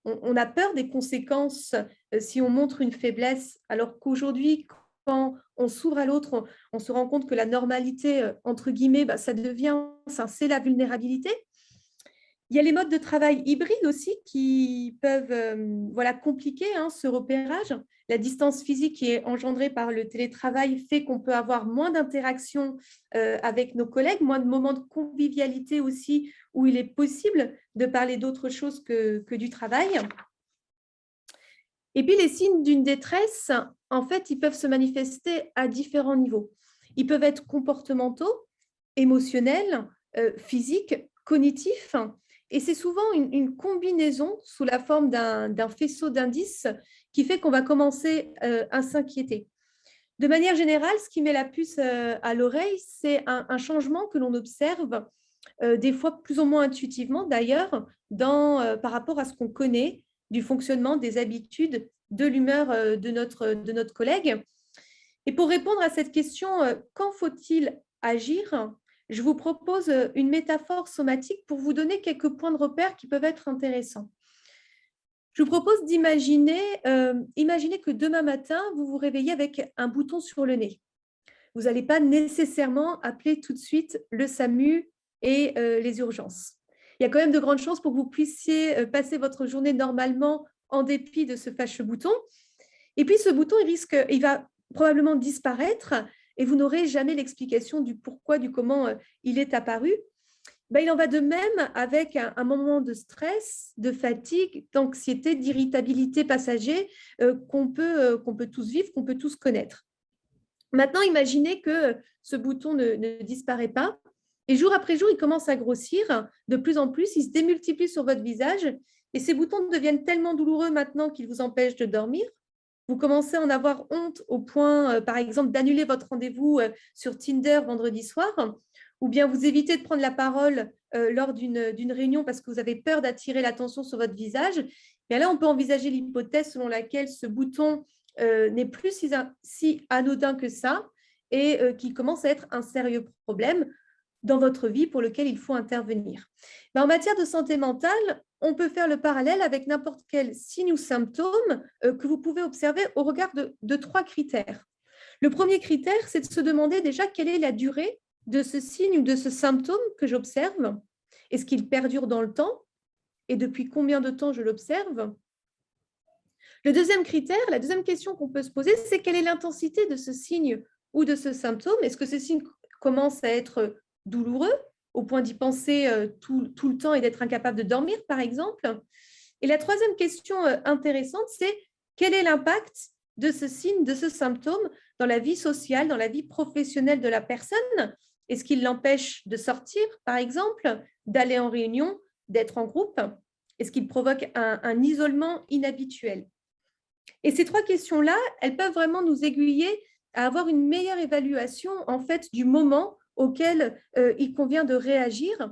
On a peur des conséquences si on montre une faiblesse, alors qu'aujourd'hui, quand on s'ouvre à l'autre, on se rend compte que la normalité, entre guillemets, ça devient, c'est la vulnérabilité. Il y a les modes de travail hybrides aussi qui peuvent voilà, compliquer ce repérage. La distance physique qui est engendrée par le télétravail fait qu'on peut avoir moins d'interactions avec nos collègues, moins de moments de convivialité aussi où il est possible de parler d'autre chose que du travail. Et puis, les signes d'une détresse, en fait, ils peuvent se manifester à différents niveaux. Ils peuvent être comportementaux, émotionnels, physiques, cognitifs. Et c'est souvent une combinaison sous la forme d'un faisceau d'indices qui fait qu'on va commencer à s'inquiéter. De manière générale, ce qui met la puce à l'oreille, c'est un changement que l'on observe, des fois plus ou moins intuitivement d'ailleurs, par rapport à ce qu'on connaît du fonctionnement, des habitudes, de l'humeur de notre collègue. Et pour répondre à cette question, quand faut-il agir? Je vous propose une métaphore somatique pour vous donner quelques points de repère qui peuvent être intéressants. Je vous propose d'imaginer imaginez que demain matin, vous vous réveillez avec un bouton sur le nez. Vous n'allez pas nécessairement appeler tout de suite le SAMU et les urgences. Il y a quand même de grandes chances pour que vous puissiez passer votre journée normalement en dépit de ce fâcheux bouton. Et puis, ce bouton, il va probablement disparaître et vous n'aurez jamais l'explication du pourquoi, du comment il est apparu. Ben, il en va de même avec un moment de stress, de fatigue, d'anxiété, d'irritabilité passager qu'on peut tous vivre, qu'on peut tous connaître. Maintenant, imaginez que ce bouton ne disparaît pas et jour après jour, il commence à grossir de plus en plus, il se démultiplie sur votre visage et ces boutons deviennent tellement douloureux maintenant qu'ils vous empêchent de dormir. Vous commencez à en avoir honte au point, par exemple, d'annuler votre rendez-vous sur Tinder vendredi soir, ou bien vous évitez de prendre la parole lors d'une réunion parce que vous avez peur d'attirer l'attention sur votre visage. Bien là, on peut envisager l'hypothèse selon laquelle ce bouton n'est plus si anodin que ça et qui commence à être un sérieux problème dans votre vie pour lequel il faut intervenir. Mais en matière de santé mentale, on peut faire le parallèle avec n'importe quel signe ou symptôme que vous pouvez observer au regard de trois critères. Le premier critère, c'est de se demander déjà quelle est la durée de ce signe ou de ce symptôme que j'observe. Est-ce qu'il perdure dans le temps? Et depuis combien de temps je l'observe? Le deuxième critère, la deuxième question qu'on peut se poser, c'est quelle est l'intensité de ce signe ou de ce symptôme? Est-ce que ce signe commence à être douloureux au point d'y penser tout le temps et d'être incapable de dormir, par exemple? Et la troisième question intéressante, c'est quel est l'impact de ce signe, de ce symptôme dans la vie sociale, dans la vie professionnelle de la personne? Est-ce qu'il l'empêche de sortir, par exemple, d'aller en réunion, d'être en groupe? Est-ce qu'il provoque un isolement inhabituel? Et ces trois questions-là, elles peuvent vraiment nous aiguiller à avoir une meilleure évaluation en fait du moment auquel il convient de réagir.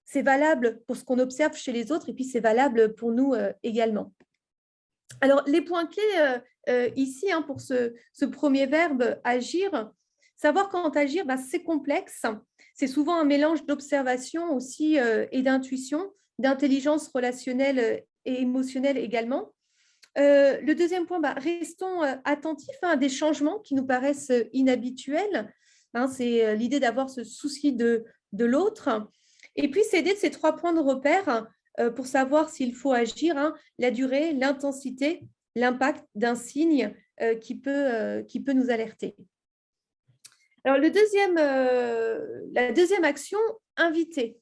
C'est valable pour ce qu'on observe chez les autres et puis c'est valable pour nous également. Alors, les points clés ici pour ce premier verbe agir, savoir quand agir, c'est complexe. C'est souvent un mélange d'observation aussi et d'intuition, d'intelligence relationnelle et émotionnelle également. Le deuxième point, restons attentifs à des changements qui nous paraissent inhabituels. C'est l'idée d'avoir ce souci de l'autre. Et puis, c'est aider de ces trois points de repère pour savoir s'il faut agir, la durée, l'intensité, l'impact d'un signe qui peut nous alerter. Alors, la deuxième action, inviter.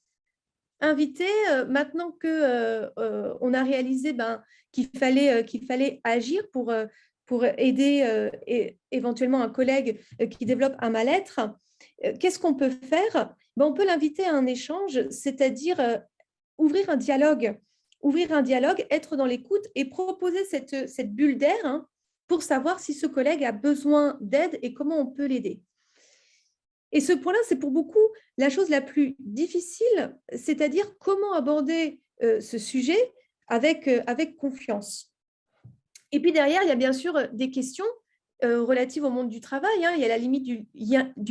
Inviter, maintenant qu'on a réalisé qu'il fallait agir pour aider éventuellement un collègue qui développe un mal-être, qu'est-ce qu'on peut faire? On peut l'inviter à un échange, c'est-à-dire ouvrir un dialogue, être dans l'écoute et proposer cette bulle d'air pour savoir si ce collègue a besoin d'aide et comment on peut l'aider. Et ce point-là, c'est pour beaucoup la chose la plus difficile, c'est-à-dire comment aborder ce sujet avec confiance. Et puis derrière, il y a bien sûr des questions relatives au monde du travail. Il y a la limite du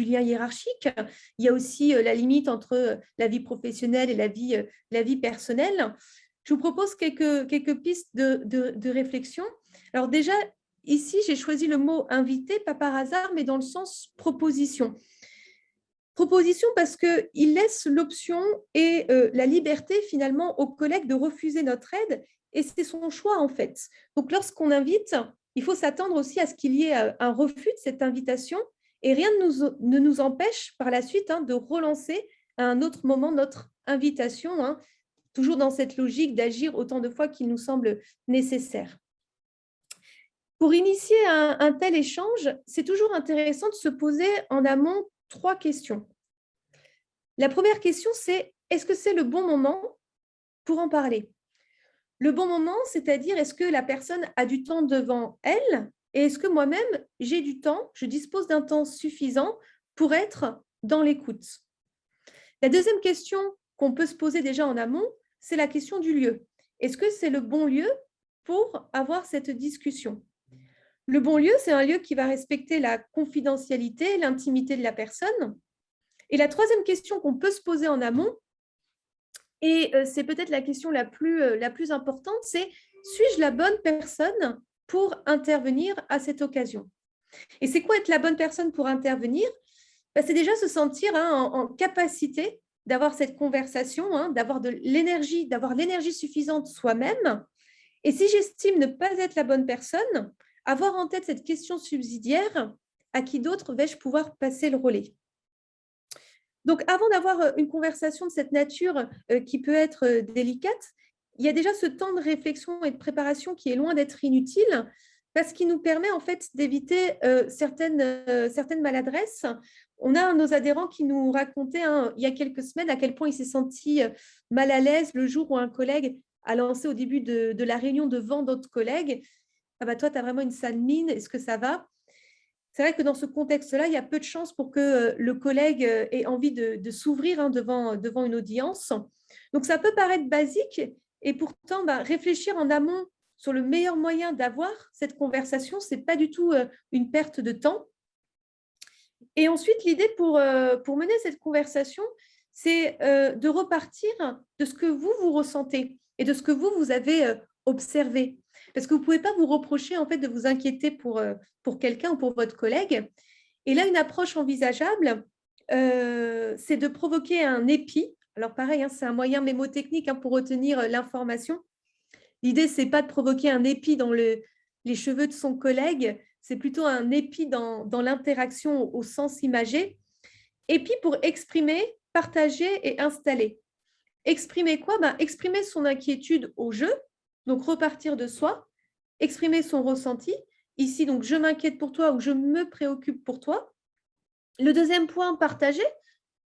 lien hiérarchique. Il y a aussi la limite entre la vie professionnelle et la vie personnelle. Je vous propose quelques pistes de réflexion. Alors déjà, ici, j'ai choisi le mot « inviter », pas par hasard, mais dans le sens « proposition ». Proposition parce qu'il laisse l'option et la liberté finalement aux collègues de refuser notre aide et c'est son choix en fait. Donc lorsqu'on invite, il faut s'attendre aussi à ce qu'il y ait un refus de cette invitation et rien ne nous empêche par la suite de relancer à un autre moment notre invitation, toujours dans cette logique d'agir autant de fois qu'il nous semble nécessaire. Pour initier un tel échange, c'est toujours intéressant de se poser en amont 3 questions. La première question, c'est est-ce que c'est le bon moment pour en parler? Le bon moment, c'est-à-dire est-ce que la personne a du temps devant elle et est-ce que moi-même, j'ai du temps, je dispose d'un temps suffisant pour être dans l'écoute? La deuxième question qu'on peut se poser déjà en amont, c'est la question du lieu. Est-ce que c'est le bon lieu pour avoir cette discussion? Le bon lieu, c'est un lieu qui va respecter la confidentialité, l'intimité de la personne. Et la troisième question qu'on peut se poser en amont, et c'est peut-être la question la plus importante, c'est suis-je la bonne personne pour intervenir à cette occasion? Et c'est quoi être la bonne personne pour intervenir? C'est déjà se sentir en capacité d'avoir cette conversation, d'avoir l'énergie suffisante soi-même. Et si j'estime ne pas être la bonne personne, avoir en tête cette question subsidiaire, à qui d'autre vais-je pouvoir passer le relais? Donc, avant d'avoir une conversation de cette nature qui peut être délicate, il y a déjà ce temps de réflexion et de préparation qui est loin d'être inutile parce qu'il nous permet en fait d'éviter certaines maladresses. On a un de nos adhérents qui nous racontait il y a quelques semaines à quel point il s'est senti mal à l'aise le jour où un collègue a lancé au début de la réunion devant d'autres collègues. Ah bah toi, tu as vraiment une sale mine, est-ce que ça va? C'est vrai que dans ce contexte-là, il y a peu de chances pour que le collègue ait envie de s'ouvrir devant une audience. Donc, ça peut paraître basique et pourtant, réfléchir en amont sur le meilleur moyen d'avoir cette conversation, ce n'est pas du tout une perte de temps. Et ensuite, l'idée pour mener cette conversation, c'est de repartir de ce que vous ressentez et de ce que vous avez observé. Parce que vous ne pouvez pas vous reprocher en fait, de vous inquiéter pour quelqu'un ou pour votre collègue. Et là, une approche envisageable, c'est de provoquer un épi. Alors pareil, c'est un moyen mémotechnique pour retenir l'information. L'idée, ce n'est pas de provoquer un épi dans les cheveux de son collègue, c'est plutôt un épi dans l'interaction au sens imagé. Épi pour exprimer, partager et installer. Exprimer quoi? Exprimer son inquiétude au jeu, donc repartir de soi, exprimer son ressenti. Ici, donc, je m'inquiète pour toi ou je me préoccupe pour toi. Le deuxième point, partager.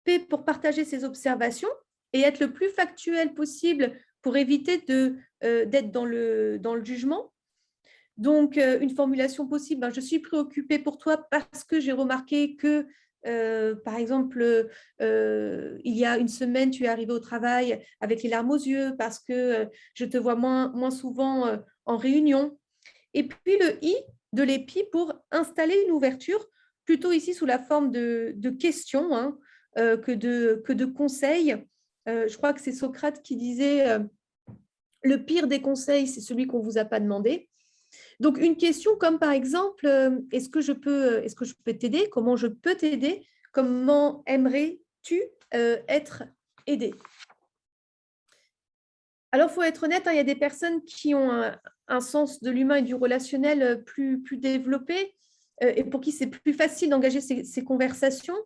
P pour partager ses observations et être le plus factuel possible pour éviter d'être dans le jugement. Donc, une formulation possible, je suis préoccupée pour toi parce que j'ai remarqué que, par exemple, il y a une semaine, tu es arrivé au travail avec les larmes aux yeux parce que je te vois moins souvent en réunion. Et puis, le I de l'épi pour installer une ouverture, plutôt ici sous la forme de questions que de conseils. Je crois que c'est Socrate qui disait le pire des conseils, c'est celui qu'on ne vous a pas demandé. Donc, une question comme par exemple, est-ce que je peux t'aider? Comment je peux t'aider? Comment aimerais-tu être aidé? Alors, il faut être honnête, il y a des personnes qui ont un sens de l'humain et du relationnel plus développé et pour qui c'est plus facile d'engager ces conversations.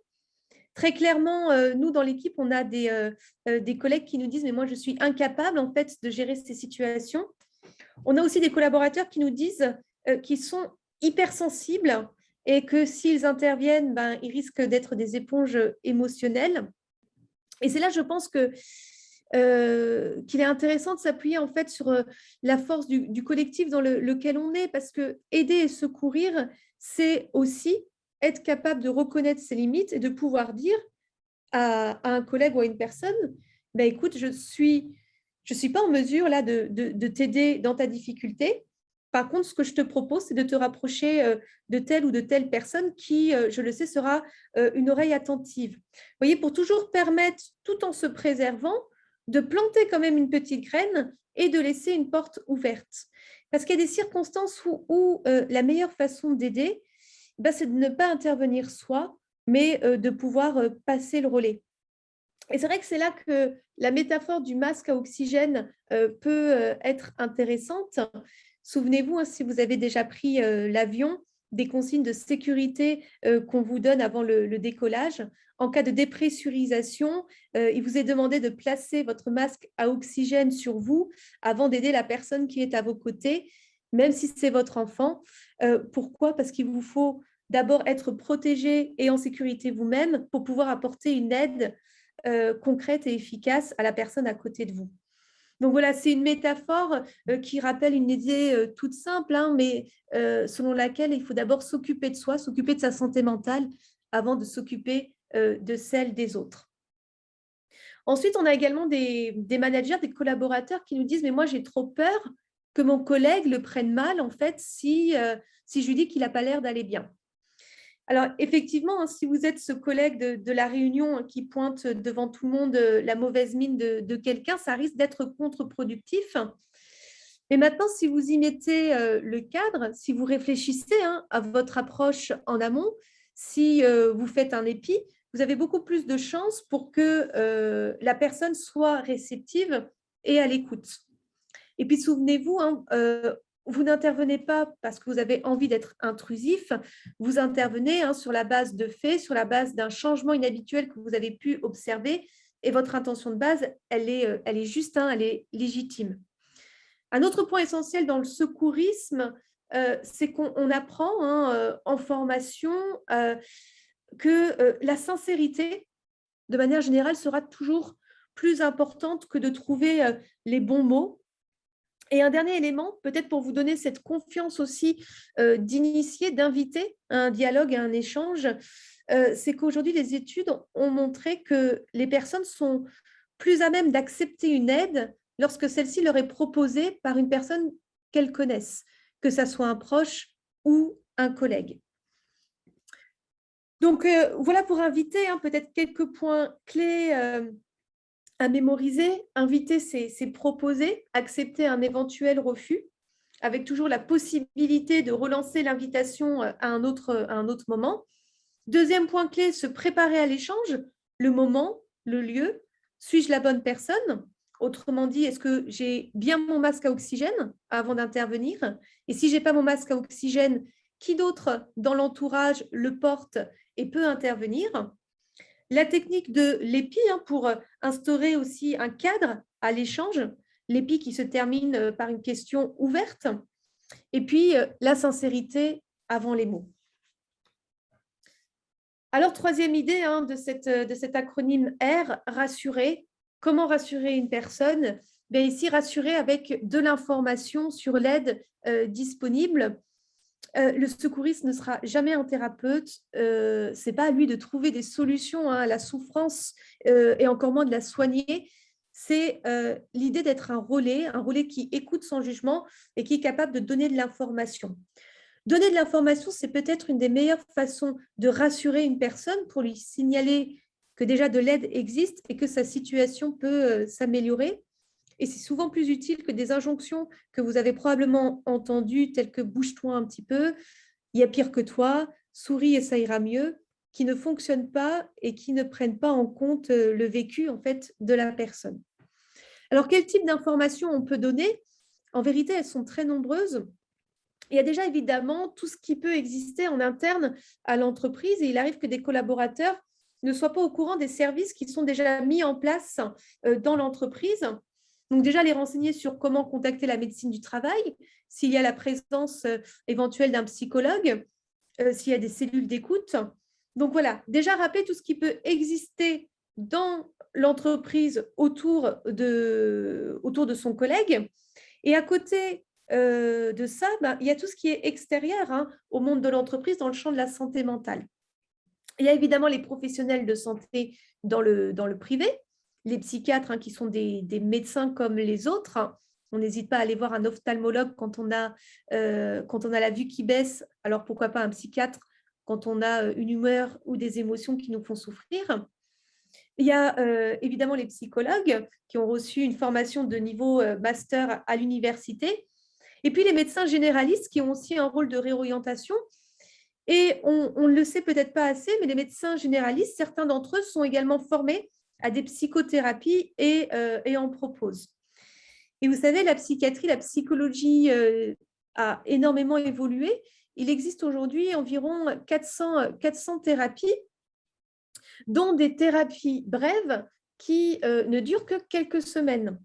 Très clairement, nous, dans l'équipe, on a des collègues qui nous disent « mais moi, je suis incapable en fait de gérer ces situations ». On a aussi des collaborateurs qui nous disent qu'ils sont hypersensibles et que s'ils interviennent, ils risquent d'être des éponges émotionnelles. Et c'est là, je pense qu'il est intéressant de s'appuyer en fait sur la force du collectif dans lequel on est, parce que aider et secourir, c'est aussi être capable de reconnaître ses limites et de pouvoir dire à un collègue ou à une personne, écoute, je suis pas en mesure là de t'aider dans ta difficulté. Par contre, ce que je te propose, c'est de te rapprocher de telle ou de telle personne qui, je le sais, sera une oreille attentive. Vous voyez, pour toujours permettre, tout en se préservant, de planter quand même une petite graine et de laisser une porte ouverte. Parce qu'il y a des circonstances où la meilleure façon d'aider, c'est de ne pas intervenir soi, mais de pouvoir passer le relais. Et c'est vrai que c'est là que la métaphore du masque à oxygène peut être intéressante. Souvenez-vous, hein, si vous avez déjà pris l'avion, des consignes de sécurité qu'on vous donne avant le décollage. En cas de dépressurisation, il vous est demandé de placer votre masque à oxygène sur vous avant d'aider la personne qui est à vos côtés, même si c'est votre enfant. Pourquoi? Parce qu'il vous faut d'abord être protégé et en sécurité vous-même pour pouvoir apporter une aide concrète et efficace à la personne à côté de vous. Donc voilà, c'est une métaphore qui rappelle une idée toute simple, hein, mais selon laquelle il faut d'abord s'occuper de soi, s'occuper de sa santé mentale avant de s'occuper de celle des autres. Ensuite, on a également des managers, des collaborateurs qui nous disent « mais moi, j'ai trop peur que mon collègue le prenne mal, en fait, si je lui dis qu'il n'a pas l'air d'aller bien ». Alors, effectivement, hein, si vous êtes ce collègue de la réunion qui pointe devant tout le monde la mauvaise mine de quelqu'un, ça risque d'être contre-productif. Mais maintenant, si vous y mettez le cadre, si vous réfléchissez à votre approche en amont, si vous faites un épi, vous avez beaucoup plus de chances pour que la personne soit réceptive et à l'écoute. Et puis, souvenez-vous, vous n'intervenez pas parce que vous avez envie d'être intrusif, vous intervenez sur la base de faits, sur la base d'un changement inhabituel que vous avez pu observer, et votre intention de base, elle est juste, elle est légitime. Un autre point essentiel dans le secourisme, c'est qu'on apprend en formation que la sincérité, de manière générale, sera toujours plus importante que de trouver les bons mots. Et un dernier élément, peut-être pour vous donner cette confiance aussi d'initier, d'inviter à un dialogue, à un échange, c'est qu'aujourd'hui, les études ont montré que les personnes sont plus à même d'accepter une aide lorsque celle-ci leur est proposée par une personne qu'elles connaissent, que ce soit un proche ou un collègue. Donc, voilà pour inviter peut-être quelques points clés à mémoriser. Inviter, c'est proposer, accepter un éventuel refus, avec toujours la possibilité de relancer l'invitation à un autre moment. Deuxième point clé, se préparer à l'échange, le moment, le lieu. Suis-je la bonne personne? Autrement dit, est-ce que j'ai bien mon masque à oxygène avant d'intervenir? Et si je n'ai pas mon masque à oxygène, qui d'autre dans l'entourage le porte et peut intervenir? La technique de l'épi pour instaurer aussi un cadre à l'échange, l'épi qui se termine par une question ouverte, et puis la sincérité avant les mots. Alors, troisième idée de cet acronyme R, rassurer. Comment rassurer une personne? Bien, ici, rassurer avec de l'information sur l'aide disponible. Le secouriste ne sera jamais un thérapeute. Ce n'est pas à lui de trouver des solutions à la souffrance et encore moins de la soigner. C'est l'idée d'être un relais qui écoute sans jugement et qui est capable de donner de l'information. Donner de l'information, c'est peut-être une des meilleures façons de rassurer une personne pour lui signaler que déjà de l'aide existe et que sa situation peut s'améliorer. Et c'est souvent plus utile que des injonctions que vous avez probablement entendues, telles que « bouge-toi un petit peu »,« il y a pire que toi »,« souris et ça ira mieux », qui ne fonctionnent pas et qui ne prennent pas en compte le vécu en fait, de la personne. Alors, quel type d'informations on peut donner? En vérité, elles sont très nombreuses. Il y a déjà évidemment tout ce qui peut exister en interne à l'entreprise et il arrive que des collaborateurs ne soient pas au courant des services qui sont déjà mis en place dans l'entreprise. Donc déjà, les renseigner sur comment contacter la médecine du travail, s'il y a la présence éventuelle d'un psychologue, s'il y a des cellules d'écoute. Donc voilà, déjà rappeler tout ce qui peut exister dans l'entreprise autour de son collègue. Et à côté de ça, il y a tout ce qui est extérieur au monde de l'entreprise dans le champ de la santé mentale. Il y a évidemment les professionnels de santé dans le privé, les psychiatres qui sont des médecins comme les autres. On n'hésite pas à aller voir un ophtalmologue quand on a la vue qui baisse, alors pourquoi pas un psychiatre quand on a une humeur ou des émotions qui nous font souffrir. Il y a évidemment les psychologues qui ont reçu une formation de niveau master à l'université. Et puis les médecins généralistes qui ont aussi un rôle de réorientation. Et on ne le sait peut-être pas assez, mais les médecins généralistes, certains d'entre eux sont également formés à des psychothérapies et en proposent. Et vous savez, la psychiatrie, la psychologie a énormément évolué. Il existe aujourd'hui environ 400 thérapies, dont des thérapies brèves qui ne durent que quelques semaines.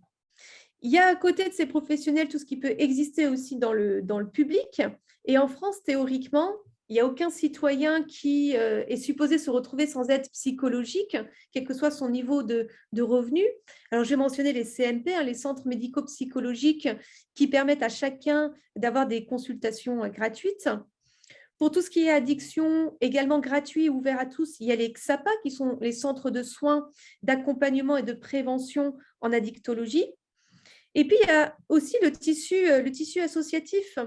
Il y a à côté de ces professionnels tout ce qui peut exister aussi dans le public. Et en France, théoriquement, il n'y a aucun citoyen qui est supposé se retrouver sans aide psychologique, quel que soit son niveau de revenu. Alors, j'ai mentionné les CMP, les centres médico-psychologiques, qui permettent à chacun d'avoir des consultations gratuites. Pour tout ce qui est addiction, également gratuit et ouvert à tous, il y a les XAPA, qui sont les centres de soins, d'accompagnement et de prévention en addictologie. Et puis, il y a aussi le tissu associatif.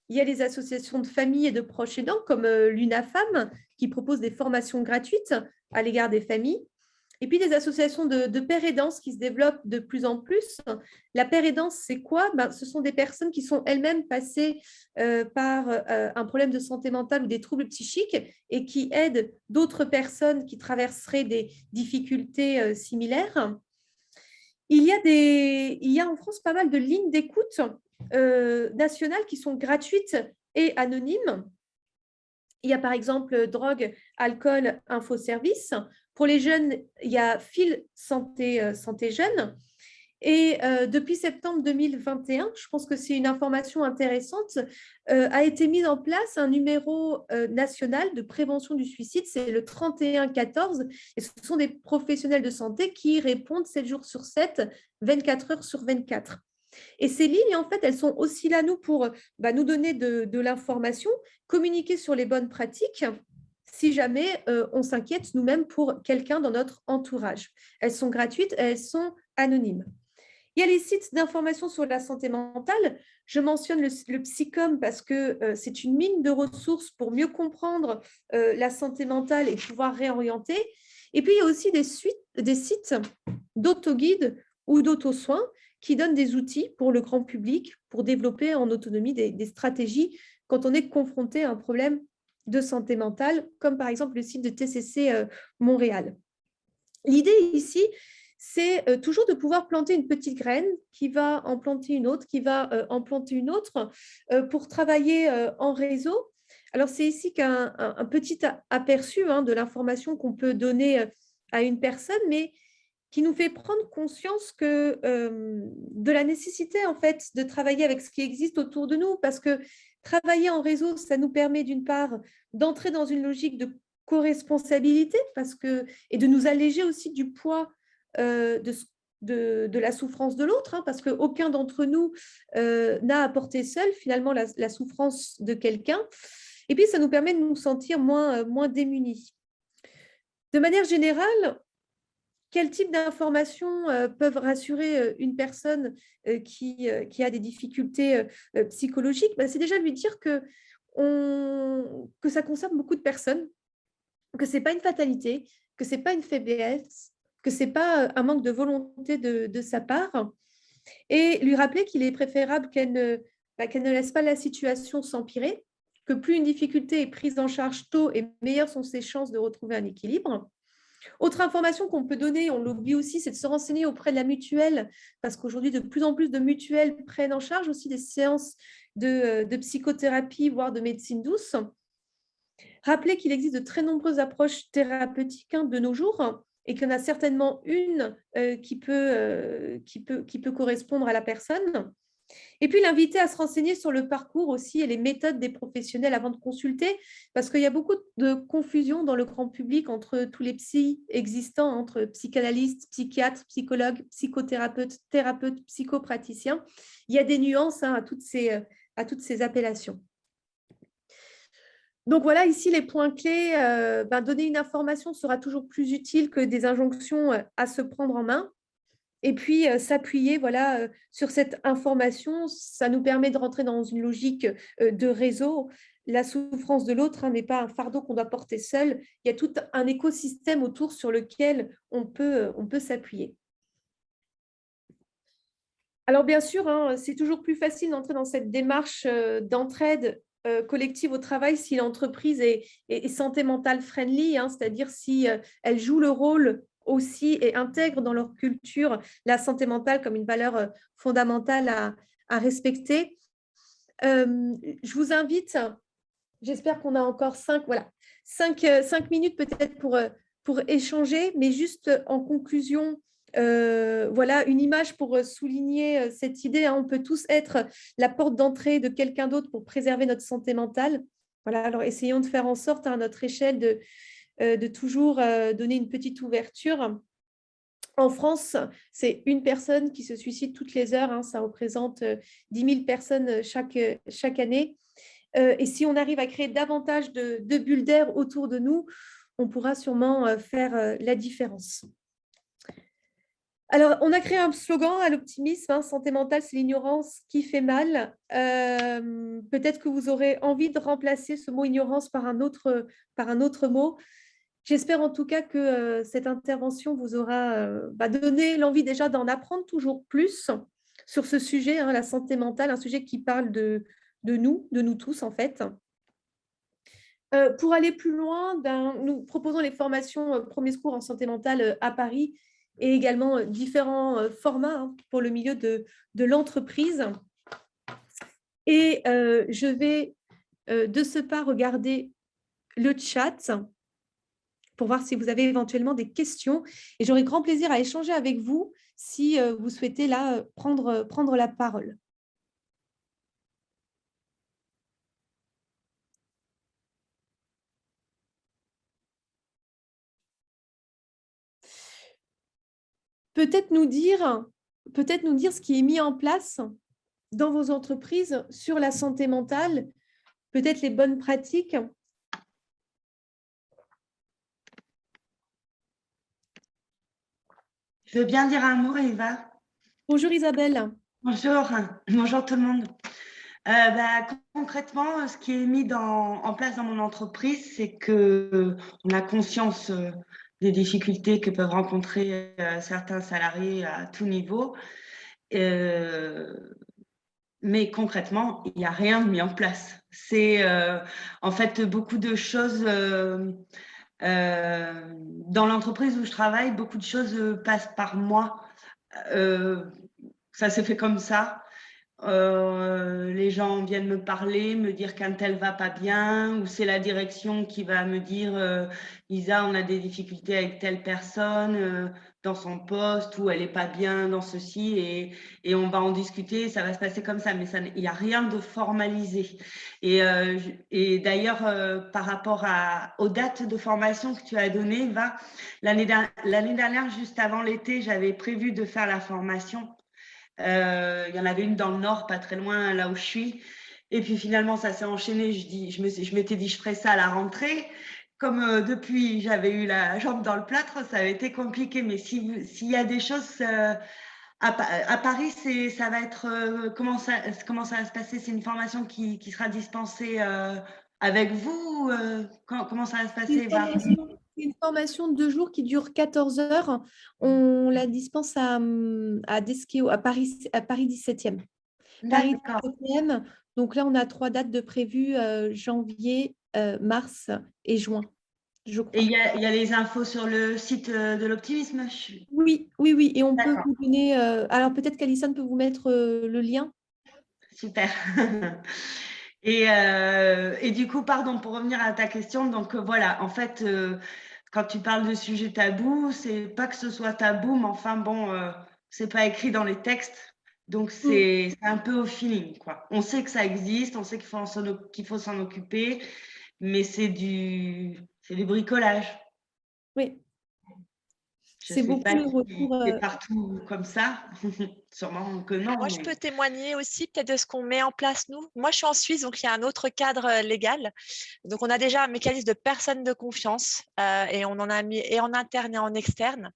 Il y a les associations de familles et de proches aidants, comme l'UNAFAM, qui propose des formations gratuites à l'égard des familles. Et puis, des associations de père aidance qui se développent de plus en plus. La père aidance, c'est quoi? Ce sont des personnes qui sont elles-mêmes passées par un problème de santé mentale ou des troubles psychiques et qui aident d'autres personnes qui traverseraient des difficultés similaires. Il y a en France pas mal de lignes d'écoute nationales qui sont gratuites et anonymes. Il y a par exemple drogue, alcool, info service. Pour les jeunes, il y a Fil Santé, Santé Jeune. Et depuis septembre 2021, je pense que c'est une information intéressante, a été mis en place un numéro national de prévention du suicide, c'est le 3114, et ce sont des professionnels de santé qui répondent 7 jours sur 7, 24 heures sur 24. Et ces lignes, en fait, elles sont aussi là, nous, pour nous donner de l'information, communiquer sur les bonnes pratiques, si jamais on s'inquiète nous-mêmes pour quelqu'un dans notre entourage. Elles sont gratuites, elles sont anonymes. Il y a les sites d'information sur la santé mentale. Je mentionne le Psycom parce que c'est une mine de ressources pour mieux comprendre la santé mentale et pouvoir réorienter. Et puis, il y a aussi des sites d'auto-guide ou d'auto-soins qui donnent des outils pour le grand public pour développer en autonomie des stratégies quand on est confronté à un problème de santé mentale, comme par exemple le site de TCC Montréal. L'idée ici, c'est toujours de pouvoir planter une petite graine qui va en planter une autre, qui va en planter une autre pour travailler en réseau. Alors, c'est ici qu'un petit aperçu de l'information qu'on peut donner à une personne, mais qui nous fait prendre conscience de la nécessité, en fait, de travailler avec ce qui existe autour de nous, parce que travailler en réseau, ça nous permet d'une part d'entrer dans une logique de co-responsabilité et de nous alléger aussi du poids de la souffrance de l'autre, parce qu'aucun d'entre nous n'a à porter seul finalement la souffrance de quelqu'un. Et puis, ça nous permet de nous sentir moins démunis. De manière générale, quel type d'informations peuvent rassurer une personne qui a des difficultés psychologiques? C'est déjà lui dire que ça concerne beaucoup de personnes, que ce n'est pas une fatalité, que ce n'est pas une faiblesse, que ce n'est pas un manque de volonté de sa part, et lui rappeler qu'il est préférable qu'elle ne laisse pas la situation s'empirer, que plus une difficulté est prise en charge tôt et meilleures sont ses chances de retrouver un équilibre. Autre information qu'on peut donner, on l'oublie aussi, c'est de se renseigner auprès de la mutuelle, parce qu'aujourd'hui, de plus en plus de mutuelles prennent en charge aussi des séances de psychothérapie, voire de médecine douce. Rappeler qu'il existe de très nombreuses approches thérapeutiques de nos jours et qu'il y en a certainement une qui peut correspondre à la personne. Et puis, l'inviter à se renseigner sur le parcours aussi et les méthodes des professionnels avant de consulter, parce qu'il y a beaucoup de confusion dans le grand public entre tous les psys existants, entre psychanalystes, psychiatres, psychologues, psychothérapeutes, thérapeutes, psychopraticiens. Il y a des nuances à toutes ces appellations. Donc voilà, ici les points clés. Donner une information sera toujours plus utile que des injonctions à se prendre en main. Et puis, s'appuyer sur cette information, ça nous permet de rentrer dans une logique de réseau. La souffrance de l'autre n'est pas un fardeau qu'on doit porter seul. Il y a tout un écosystème autour sur lequel on peut s'appuyer. Alors, bien sûr, c'est toujours plus facile d'entrer dans cette démarche d'entraide collective au travail si l'entreprise est santé mentale friendly, hein, c'est-à-dire si elle joue le rôle aussi et intègre dans leur culture la santé mentale comme une valeur fondamentale à respecter. Je vous invite, j'espère qu'on a encore 5 minutes peut-être pour échanger, mais juste en conclusion, voilà une image pour souligner cette idée, hein, on peut tous être la porte d'entrée de quelqu'un d'autre pour préserver notre santé mentale. Voilà, alors essayons de faire en sorte à notre échelle de toujours donner une petite ouverture. En France, c'est une personne qui se suicide toutes les heures, hein, ça représente 10 000 personnes chaque année. Et si on arrive à créer davantage de bulles d'air autour de nous, on pourra sûrement faire la différence. Alors, on a créé un slogan à l'optimisme, hein, santé mentale, c'est l'ignorance qui fait mal. Peut-être que vous aurez envie de remplacer ce mot ignorance par un autre mot. J'espère en tout cas que cette intervention vous aura donné l'envie déjà d'en apprendre toujours plus sur ce sujet, hein, la santé mentale, un sujet qui parle de nous tous en fait. Pour aller plus loin, nous proposons les formations premiers secours en santé mentale à Paris et également différents formats, hein, pour le milieu de l'entreprise. Et je vais de ce pas regarder le chat pour voir si vous avez éventuellement des questions. Et j'aurai grand plaisir à échanger avec vous si vous souhaitez là prendre la parole. Peut-être nous dire ce qui est mis en place dans vos entreprises sur la santé mentale, peut-être les bonnes pratiques. Je veux bien dire un mot, Eva. Bonjour Isabelle. Bonjour, bonjour tout le monde. Concrètement, ce qui est mis en place dans mon entreprise, c'est qu'on a conscience des difficultés que peuvent rencontrer certains salariés à tout niveau. Mais concrètement, il n'y a rien de mis en place. C'est en fait beaucoup de choses dans l'entreprise où je travaille, beaucoup de choses passent par moi. Ça s'est fait comme ça. Les gens viennent me parler, me dire qu'un tel va pas bien, ou c'est la direction qui va me dire Isa, on a des difficultés avec telle personne dans son poste, ou elle est pas bien dans ceci, et on va en discuter, ça va se passer comme ça, mais il n'y a rien de formalisé. Et d'ailleurs, par rapport aux dates de formation que tu as données, Eva, l'année dernière, juste avant l'été, j'avais prévu de faire la formation. Il y en avait une dans le nord, pas très loin, là où je suis. Et puis finalement, ça s'est enchaîné. Je m'étais dit, je ferais ça à la rentrée. Comme depuis, j'avais eu la jambe dans le plâtre, ça avait été compliqué. Mais s'il y a des choses à Paris, ça va être comment ça va se passer? C'est une formation qui sera dispensée avec vous? Comment ça va se passer, Eva? Une formation de 2 jours qui dure 14 heures. On la dispense à Desquio, à Paris 17e. Paris D'accord. 17e. Donc là, on a 3 dates de prévues, janvier, mars et juin, je Et crois. il y a les infos sur le site de l'Optimisme? Oui, oui, oui. Et on peut D'accord. vous donner. Alors peut-être qu'Alison peut vous mettre le lien. Super. Et du coup, pardon, pour revenir à ta question, donc voilà, en fait, quand tu parles de sujets tabous, c'est pas que ce soit tabou, mais enfin bon, c'est pas écrit dans les textes, donc c'est un peu au feeling, quoi. On sait que ça existe, on sait qu'il faut s'en occuper, mais c'est du bricolage. Oui, Je c'est sais beaucoup pas le si retour. c'est partout comme ça, sûrement que non, Moi, je mais peux témoigner aussi peut-être de ce qu'on met en place, nous. Moi, je suis en Suisse, donc il y a un autre cadre légal. Donc, on a déjà un mécanisme de personne de confiance et on en a mis et en interne et en externe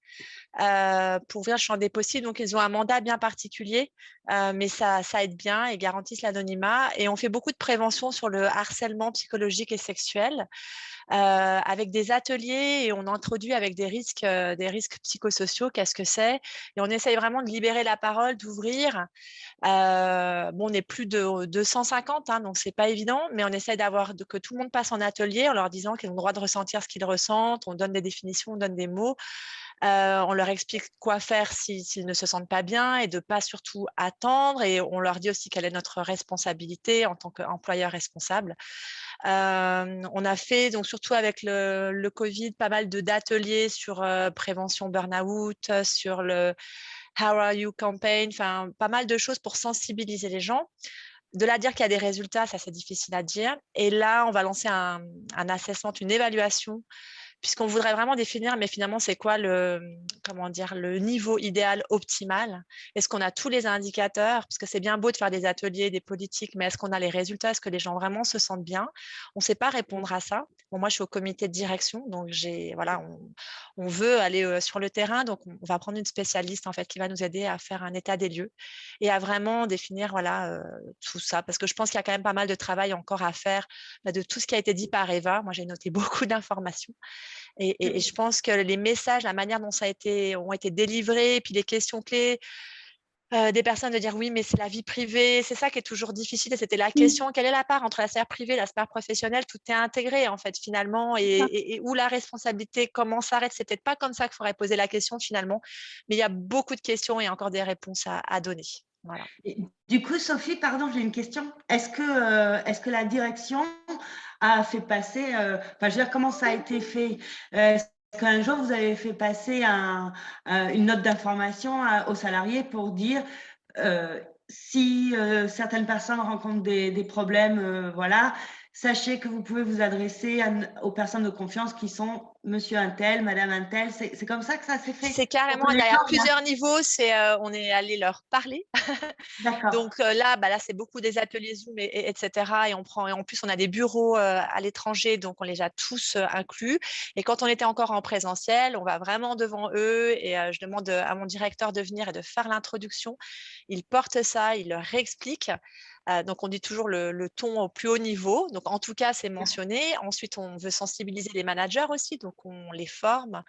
pour ouvrir le champ des possibles. Donc, ils ont un mandat bien particulier, mais ça aide bien et garantissent l'anonymat. Et on fait beaucoup de prévention sur le harcèlement psychologique et sexuel. Avec des ateliers et on introduit avec des risques psychosociaux, qu'est-ce que c'est? Et on essaye vraiment de libérer la parole parole, d'ouvrir. On est plus de 250, hein, donc c'est pas évident, mais on essaie que tout le monde passe en atelier en leur disant qu'ils ont le droit de ressentir ce qu'ils ressentent. On donne des définitions, on donne des mots. On leur explique quoi faire s'ils ne se sentent pas bien et de ne pas surtout attendre. Et on leur dit aussi quelle est notre responsabilité en tant qu'employeur responsable. On a fait, donc surtout avec le Covid, pas mal d'ateliers sur prévention burn-out, sur le How Are You campaign, enfin pas mal de choses pour sensibiliser les gens. De là à dire qu'il y a des résultats, ça c'est difficile à dire. Et là, on va lancer un assessment, une évaluation, puisqu'on voudrait vraiment définir, mais finalement, c'est quoi le niveau idéal optimal? Est-ce qu'on a tous les indicateurs? Parce que c'est bien beau de faire des ateliers, des politiques, mais est-ce qu'on a les résultats? Est-ce que les gens vraiment se sentent bien? On ne sait pas répondre à ça. Bon, moi, je suis au comité de direction, donc on veut aller sur le terrain, donc on va prendre une spécialiste en fait qui va nous aider à faire un état des lieux et à vraiment définir tout ça, parce que je pense qu'il y a quand même pas mal de travail encore à faire de tout ce qui a été dit par Eva. Moi, j'ai noté beaucoup d'informations. Et je pense que les messages, la manière dont ont été délivrés, et puis les questions clés des personnes de dire oui, mais c'est la vie privée, c'est ça qui est toujours difficile. Et c'était la question, quelle est la part entre la sphère privée et la sphère professionnelle? Tout est intégré en fait finalement, et où la responsabilité, comment s'arrête? C'est peut-être pas comme ça qu'il faudrait poser la question finalement, mais il y a beaucoup de questions et encore des réponses à donner. Voilà. Et du coup, Sophie, pardon, j'ai une question. Est-ce que la direction a fait passer, je veux dire, comment ça a été fait? Est-ce qu'un jour, vous avez fait passer une note d'information aux salariés pour dire si certaines personnes rencontrent des problèmes, voilà, sachez que vous pouvez vous adresser aux personnes de confiance qui sont monsieur un tel, madame un tel. C'est comme ça que ça s'est fait? C'est carrément, il y a plusieurs niveaux, on est allé leur parler. Donc là, c'est beaucoup des ateliers Zoom, etc. Et en plus, on a des bureaux à l'étranger, donc on les a tous inclus. Et quand on était encore en présentiel, on va vraiment devant eux et je demande à mon directeur de venir et de faire l'introduction. Il porte ça, il leur réexplique. Donc, on dit toujours le ton au plus haut niveau. Donc, en tout cas, c'est mentionné. Ensuite, on veut sensibiliser les managers aussi, donc on les forme.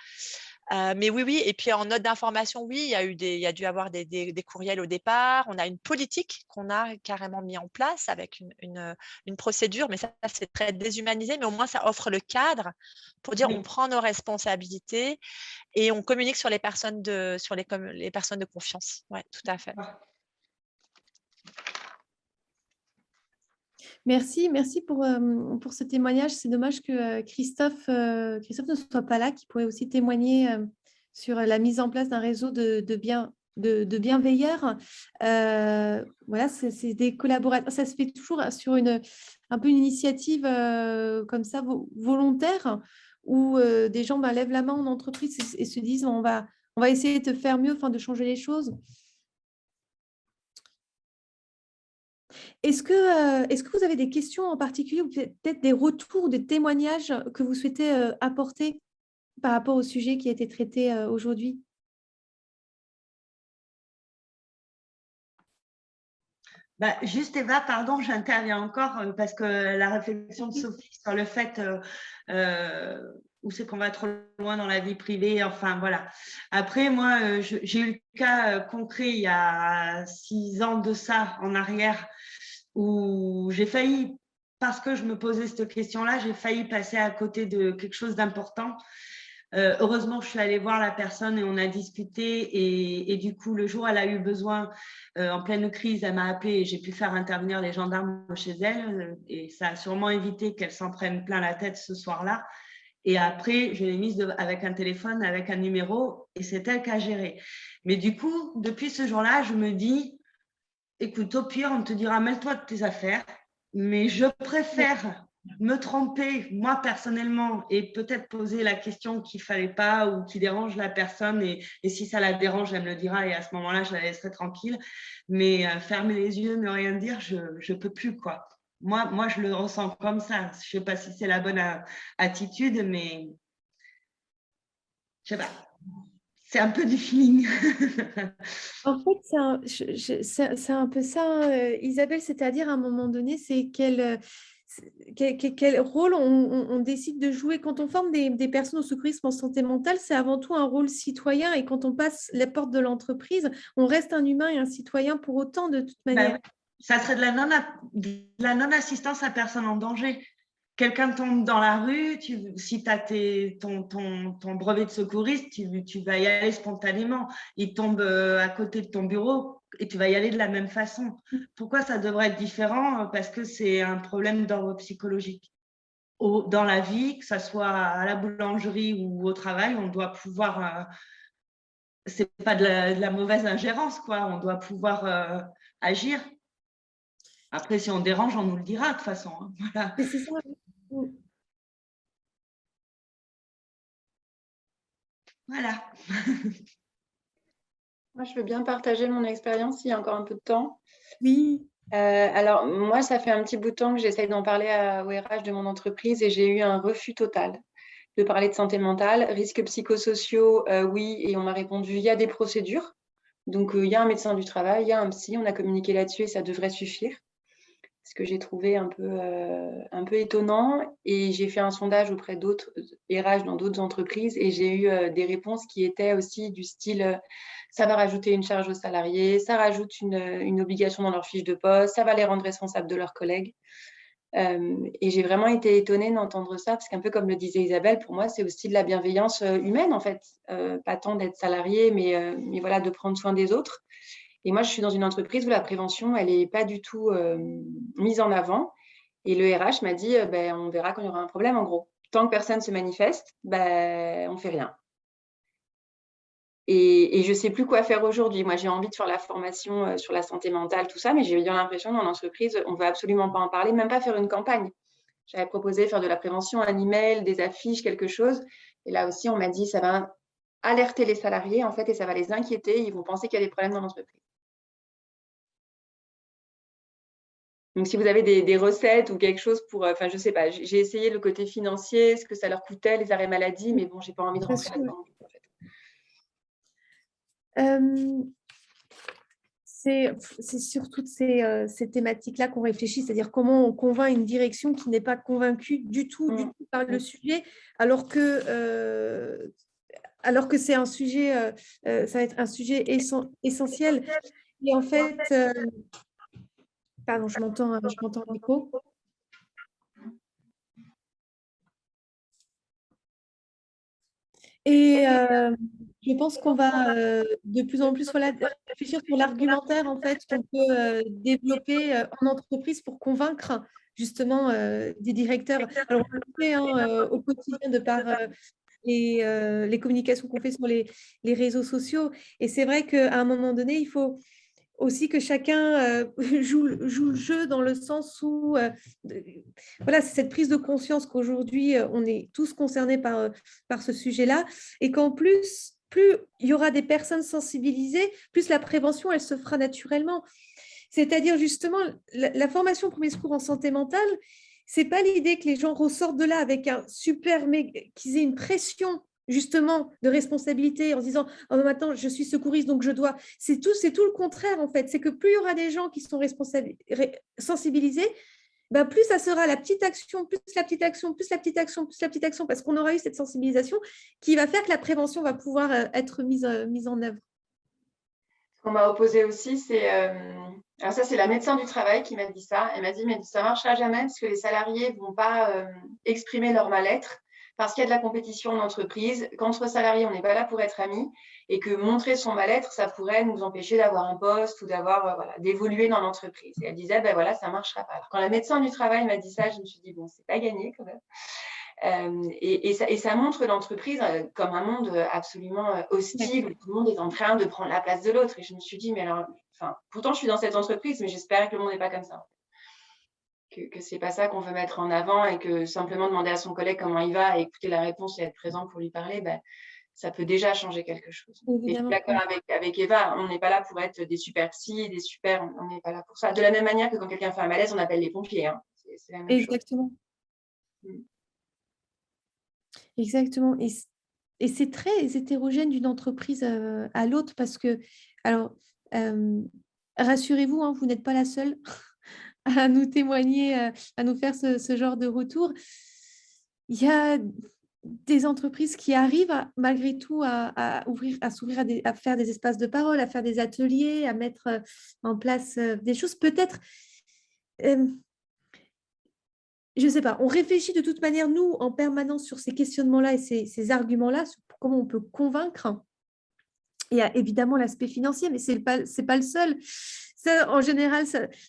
Mais oui. Et puis, en note d'information, oui, il y a dû y avoir des courriels au départ. On a une politique qu'on a carrément mis en place avec une procédure, mais ça, c'est très déshumanisé. Mais au moins, ça offre le cadre pour dire on prend nos responsabilités et on communique sur les personnes les personnes de confiance. Oui, tout à fait. Merci pour ce témoignage. C'est dommage que Christophe ne soit pas là, qui pourrait aussi témoigner sur la mise en place d'un réseau de bienveilleurs. Voilà, c'est des collaborateurs. Ça se fait toujours sur un peu une initiative comme ça, volontaire, où des gens lèvent la main en entreprise et se disent on va essayer de faire mieux, de changer les choses. Est-ce que vous avez des questions en particulier ou peut-être des retours, des témoignages que vous souhaitez apporter par rapport au sujet qui a été traité aujourd'hui? Juste Eva, pardon, j'interviens encore parce que la réflexion de Sophie sur le fait où c'est qu'on va trop loin dans la vie privée, enfin voilà. Après, moi, j'ai eu le cas concret il y a 6 ans de ça en arrière où j'ai failli, parce que je me posais cette question-là, j'ai failli passer à côté de quelque chose d'important. Heureusement, je suis allée voir la personne et on a discuté et du coup, le jour où elle a eu besoin, en pleine crise, elle m'a appelée et j'ai pu faire intervenir les gendarmes chez elle et ça a sûrement évité qu'elle s'en prenne plein la tête ce soir-là. Et après, je l'ai mise avec un téléphone, avec un numéro et c'est elle qui a géré. Mais du coup, depuis ce jour-là, je me dis, écoute, au pire, on te dira, mêle-toi de tes affaires, mais je préfère me tromper, moi personnellement, et peut-être poser la question qu'il ne fallait pas ou qui dérange la personne. Et si ça la dérange, elle me le dira et à ce moment-là, je la laisserai tranquille. Mais fermer les yeux, ne rien dire, je ne peux plus, quoi. Moi, je le ressens comme ça. Je ne sais pas si c'est la bonne attitude, mais je ne sais pas. C'est un peu du feeling. En fait, c'est un peu ça, Isabelle, c'est-à-dire à un moment donné, c'est quel rôle on décide de jouer quand on forme des personnes au secourisme en santé mentale? C'est avant tout un rôle citoyen et quand on passe la porte de l'entreprise, on reste un humain et un citoyen pour autant de toute manière. Oui. Ça serait de la non-assistance à personne en danger. Quelqu'un tombe dans la rue, si tu as ton brevet de secouriste, tu vas y aller spontanément. Il tombe à côté de ton bureau et tu vas y aller de la même façon. Pourquoi ça devrait être différent? Parce que c'est un problème d'ordre psychologique. Dans la vie, que ce soit à la boulangerie ou au travail, on doit pouvoir... c'est pas de la mauvaise ingérence, quoi. On doit pouvoir agir. Après, si on dérange, on nous le dira de toute façon. Hein. Voilà. Mais c'est ça. Voilà. Moi, je veux bien partager mon expérience s'il y a encore un peu de temps. Oui. Alors, moi, ça fait un petit bout de temps que j'essaye d'en parler au RH de mon entreprise et j'ai eu un refus total de parler de santé mentale. Risques psychosociaux, oui, et on m'a répondu, il y a des procédures. Donc, il y a un médecin du travail, il y a un psy, on a communiqué là-dessus et ça devrait suffire. Ce que j'ai trouvé un peu étonnant. Et j'ai fait un sondage auprès d'autres RH dans d'autres entreprises et j'ai eu des réponses qui étaient aussi du style ça va rajouter une charge aux salariés, ça rajoute une obligation dans leur fiche de poste, ça va les rendre responsables de leurs collègues. Et j'ai vraiment été étonnée d'entendre ça, parce qu'un peu comme le disait Isabelle, pour moi, c'est aussi de la bienveillance humaine, en fait. Pas tant d'être salarié, mais voilà, de prendre soin des autres. Et moi, je suis dans une entreprise où la prévention, elle n'est pas du tout mise en avant. Et le RH m'a dit, on verra quand il y aura un problème, en gros. Tant que personne ne se manifeste, on ne fait rien. Et je ne sais plus quoi faire aujourd'hui. Moi, j'ai envie de faire la formation sur la santé mentale, tout ça, mais j'ai bien l'impression dans l'entreprise, on ne veut absolument pas en parler, même pas faire une campagne. J'avais proposé de faire de la prévention, un email, des affiches, quelque chose. Et là aussi, on m'a dit, ça va alerter les salariés, en fait, et ça va les inquiéter. Ils vont penser qu'il y a des problèmes dans l'entreprise. Donc, si vous avez des recettes ou quelque chose pour... Enfin, je ne sais pas, j'ai essayé le côté financier, ce que ça leur coûtait, les arrêts maladie, mais bon, je n'ai pas envie de rentrer là-dedans. En fait. C'est sur toutes ces thématiques-là qu'on réfléchit, c'est-à-dire comment on convainc une direction qui n'est pas convaincue du tout par le sujet, alors que c'est un sujet, ça va être un sujet essentiel. Et en fait, pardon, je m'entends en écho. Et je pense qu'on va de plus en plus réfléchir sur l'argumentaire en fait qu'on peut développer en entreprise pour convaincre justement des directeurs. Alors on le fait au quotidien de par les communications qu'on fait sur les réseaux sociaux. Et c'est vrai qu'à un moment donné, il faut aussi que chacun joue le jeu dans le sens où voilà, c'est cette prise de conscience qu'aujourd'hui, on est tous concernés par ce sujet-là et qu'en plus, plus il y aura des personnes sensibilisées, plus la prévention, elle se fera naturellement. C'est-à-dire justement, la formation premier secours en santé mentale, ce n'est pas l'idée que les gens ressortent de là avec un super, qu'ils aient une pression justement de responsabilité en se disant oh, maintenant je suis secouriste donc je dois, c'est tout le contraire en fait, c'est que plus il y aura des gens qui sont sensibilisés, plus ça sera la petite action, plus la petite action, plus la petite action, plus la petite action, parce qu'on aura eu cette sensibilisation qui va faire que la prévention va pouvoir être mise en œuvre. Ce qu'on m'a opposé aussi, c'est alors ça c'est la médecin du travail qui m'a dit ça, elle m'a dit mais ça ne marchera jamais parce que les salariés ne vont pas exprimer leur mal-être parce qu'il y a de la compétition en entreprise, qu'entre salariés, on n'est pas là pour être amis et que montrer son mal-être, ça pourrait nous empêcher d'avoir un poste ou d'évoluer dans l'entreprise. Et elle disait, voilà, ça ne marchera pas. Alors, quand la médecin du travail m'a dit ça, je me suis dit, bon, c'est pas gagné quand même. Et ça montre l'entreprise comme un monde absolument hostile où tout le monde est en train de prendre la place de l'autre. Et je me suis dit, mais alors, pourtant, je suis dans cette entreprise, mais j'espère que le monde n'est pas comme ça. Que ce n'est pas ça qu'on veut mettre en avant et que simplement demander à son collègue comment il va et écouter la réponse et être présent pour lui parler, ça peut déjà changer quelque chose. Et je suis d'accord avec Eva, on n'est pas là pour être des super psy, on n'est pas là pour ça. De la même manière que quand quelqu'un fait un malaise, on appelle les pompiers. Hein. C'est la même Exactement. chose. Exactement. Et c'est très hétérogène d'une entreprise à l'autre parce que, alors, rassurez-vous, hein, vous n'êtes pas la seule. à nous témoigner, à nous faire ce genre de retour. Il y a des entreprises qui arrivent malgré tout à s'ouvrir à faire des espaces de parole, à faire des ateliers, à mettre en place des choses. Peut-être, je ne sais pas, on réfléchit de toute manière, nous, en permanence sur ces questionnements-là et ces arguments-là, sur comment on peut convaincre. Il y a évidemment l'aspect financier, mais ce n'est pas le seul. Ça, en général,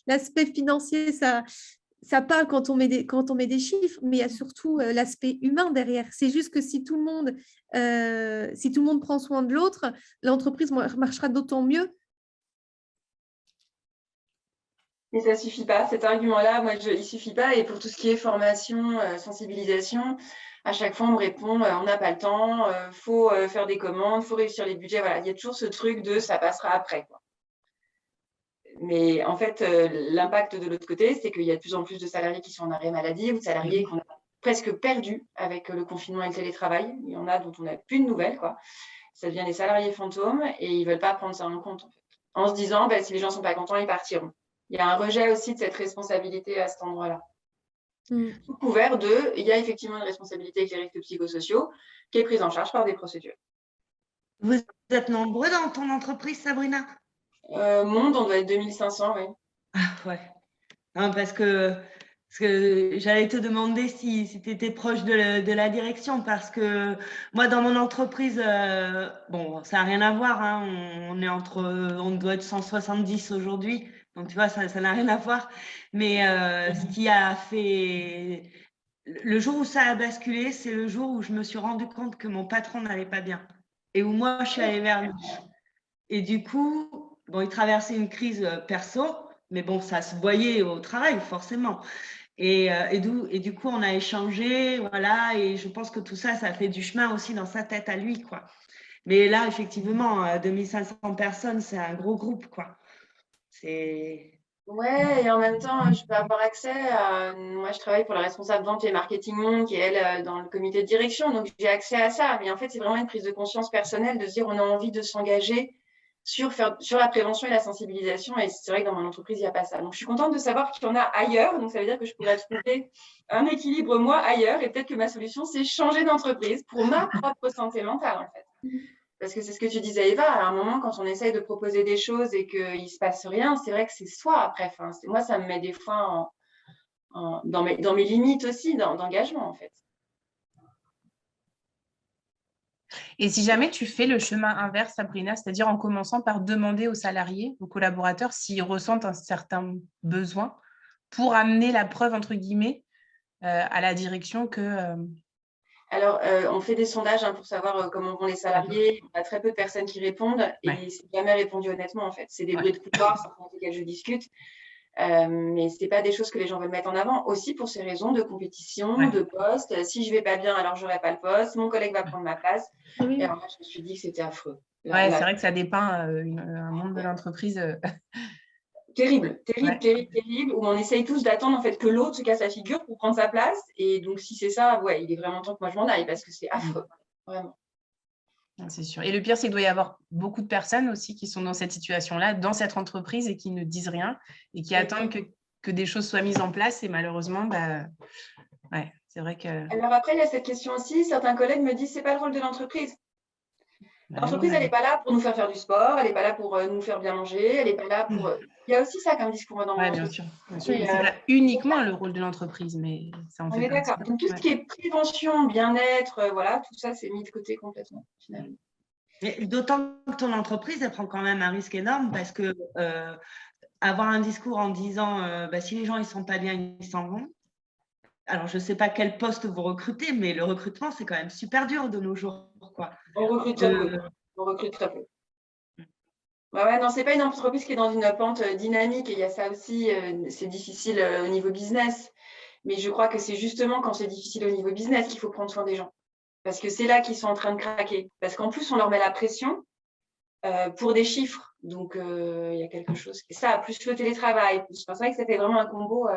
l'aspect financier, ça parle quand on met des chiffres, mais il y a surtout l'aspect humain derrière. C'est juste que si tout le monde prend soin de l'autre, l'entreprise marchera d'autant mieux. Mais ça ne suffit pas. Cet argument-là, il ne suffit pas. Et pour tout ce qui est formation, sensibilisation, à chaque fois, on me répond, on n'a pas le temps, faut faire des commandes, faut réussir les budgets. Voilà, il y a toujours ce truc de ça passera après, quoi. Mais en fait, l'impact de l'autre côté, c'est qu'il y a de plus en plus de salariés qui sont en arrêt maladie ou de salariés qu'on a presque perdus avec le confinement et le télétravail. Il y en a dont on n'a plus de nouvelles, quoi. Ça devient des salariés fantômes et ils ne veulent pas prendre ça en compte, en fait. En se disant, si les gens ne sont pas contents, ils partiront. Il y a un rejet aussi de cette responsabilité à cet endroit-là. Sous couvert il y a effectivement une responsabilité avec les risques psychosociaux qui est prise en charge par des procédures. Vous êtes nombreux dans ton entreprise, Sabrina? Monde, on doit être 2500, oui. Ah ouais. Non, parce que j'allais te demander si tu étais proche de la direction, parce que moi, dans mon entreprise, bon, ça n'a rien à voir, hein, on doit être 170 aujourd'hui, donc tu vois, ça n'a rien à voir. Mais ce qui a fait… Le jour où ça a basculé, c'est le jour où je me suis rendu compte que mon patron n'allait pas bien et où moi, je suis allée vers lui. Et du coup, bon, il traversait une crise perso, mais bon, ça se voyait au travail, forcément. Et du coup, on a échangé, voilà, et je pense que tout ça, ça fait du chemin aussi dans sa tête à lui, quoi. Mais là, effectivement, 2500 personnes, c'est un gros groupe, quoi. C'est… Ouais, et en même temps, je peux avoir accès à… Moi, je travaille pour la responsable vente et marketing monde, qui est, elle, dans le comité de direction, donc j'ai accès à ça. Mais en fait, c'est vraiment une prise de conscience personnelle de se dire on a envie de s'engager sur la prévention et la sensibilisation. Et c'est vrai que dans mon entreprise, il n'y a pas ça. Donc, je suis contente de savoir qu'il y en a ailleurs. Donc, ça veut dire que je pourrais trouver un équilibre, moi, ailleurs. Et peut-être que ma solution, c'est changer d'entreprise pour ma propre santé mentale, en fait. Parce que c'est ce que tu disais, Eva, à un moment, quand on essaye de proposer des choses et qu'il ne se passe rien, c'est vrai que c'est soi après. Enfin, moi, ça me met des fois dans mes limites aussi d'engagement, en fait. Et si jamais tu fais le chemin inverse, Sabrina, c'est-à-dire en commençant par demander aux salariés, aux collaborateurs, s'ils ressentent un certain besoin pour amener la preuve, entre guillemets, à la direction que… Alors, on fait des sondages pour savoir comment vont les salariés. On a très peu de personnes qui répondent et c'est jamais répondu honnêtement, en fait. C'est des bruits de couloir, certains avec lesquels je discute. Mais ce n'est pas des choses que les gens veulent mettre en avant, aussi pour ces raisons de compétition, de poste. Si je ne vais pas bien, alors je n'aurai pas le poste. Mon collègue va prendre ma place. Et alors là, je me suis dit que c'était affreux. C'est vrai que ça dépeint un monde de l'entreprise. Terrible, où on essaye tous d'attendre en fait que l'autre se casse la figure pour prendre sa place. Et donc, si c'est ça, ouais, il est vraiment temps que moi je m'en aille parce que c'est affreux, vraiment. C'est sûr. Et le pire, c'est qu'il doit y avoir beaucoup de personnes aussi qui sont dans cette situation-là, dans cette entreprise et qui ne disent rien et qui attendent que des choses soient mises en place. Et malheureusement, c'est vrai que… Alors après, il y a cette question aussi. Certains collègues me disent, c'est pas le rôle de l'entreprise. L'entreprise, elle n'est pas là pour nous faire du sport, elle n'est pas là pour nous faire bien manger, elle n'est pas là pour… Il y a aussi ça comme discours dans mon bien sûr. C'est pas uniquement le rôle de l'entreprise, mais ça en fait partie. On est d'accord. Donc, tout ce qui est prévention, bien-être, voilà, tout ça, c'est mis de côté complètement, finalement. D'autant que ton entreprise, elle prend quand même un risque énorme parce que avoir un discours en disant si les gens ne sont pas bien, ils s'en vont. Alors, je ne sais pas quel poste vous recrutez, mais le recrutement, c'est quand même super dur de nos jours, quoi. On recrute très peu. On recrute très peu. Non, ce n'est pas une entreprise qui est dans une pente dynamique et il y a ça aussi, c'est difficile au niveau business. Mais je crois que c'est justement quand c'est difficile au niveau business qu'il faut prendre soin des gens. Parce que c'est là qu'ils sont en train de craquer. Parce qu'en plus, on leur met la pression pour des chiffres. Donc, il y a quelque chose. Et ça, plus le télétravail. C'est vrai que ça fait vraiment un combo.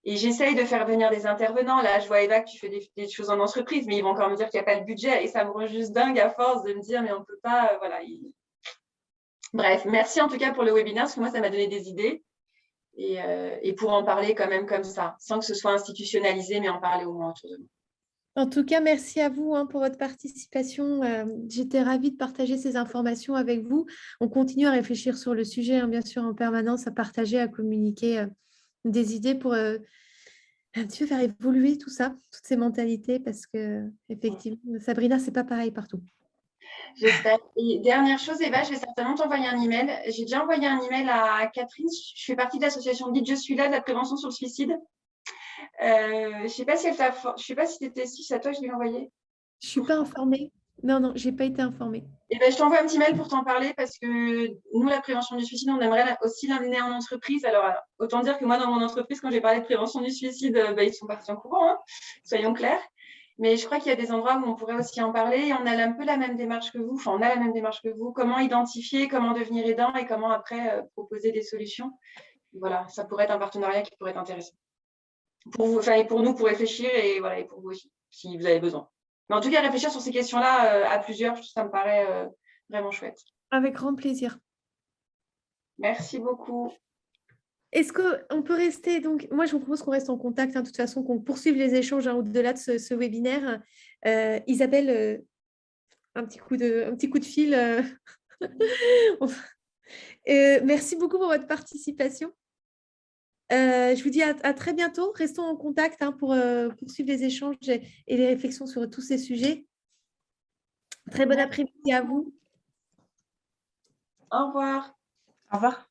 Et j'essaye de faire venir des intervenants. Là, je vois, Eva, que tu fais des choses en entreprise, mais ils vont encore me dire qu'il n'y a pas le budget. Et ça me rend juste dingue à force de me dire, mais on ne peut pas… Bref, merci en tout cas pour le webinaire, parce que moi, ça m'a donné des idées. et pour en parler quand même comme ça, sans que ce soit institutionnalisé, mais en parler au moins autour de nous. En tout cas, merci à vous pour votre participation. J'étais ravie de partager ces informations avec vous. On continue à réfléchir sur le sujet, bien sûr, en permanence, à partager, à communiquer des idées pour un petit peu faire évoluer tout ça, toutes ces mentalités, parce que effectivement, Sabrina, c'est pas pareil partout. J'espère. Et dernière chose, Eva, je vais certainement t'envoyer un email. J'ai déjà envoyé un email à Catherine. Je fais partie de l'association Dites Je suis là de la prévention sur le suicide. Je ne sais pas si elle t'a, je sais pas si c'était si c'est à toi que je l'ai envoyé. Je suis pas informée. Non, j'ai pas été informée. Eh ben, je t'envoie un petit mail pour t'en parler parce que nous, la prévention du suicide, on aimerait aussi l'amener en entreprise. Alors, autant dire que moi, dans mon entreprise, quand j'ai parlé de prévention du suicide, ils sont partis en courant, hein, soyons clairs. Mais je crois qu'il y a des endroits où on pourrait aussi en parler. Et on a un peu la même démarche que vous. Enfin, on a la même démarche que vous. Comment identifier, comment devenir aidant et comment après proposer des solutions. Voilà, ça pourrait être un partenariat qui pourrait être intéressant. Pour vous, enfin, et pour nous, pour réfléchir et voilà, et pour vous aussi, si vous avez besoin. Mais en tout cas, réfléchir sur ces questions-là à plusieurs, ça me paraît vraiment chouette. Avec grand plaisir. Merci beaucoup. Est-ce qu'on peut rester, donc, moi je vous propose qu'on reste en contact, de toute façon, qu'on poursuive les échanges au-delà de ce webinaire. Isabelle, un petit coup de fil. Merci beaucoup pour votre participation. Je vous dis à très bientôt. Restons en contact pour poursuivre les échanges et les réflexions sur tous ces sujets. Très bon après-midi à vous. Au revoir. Au revoir.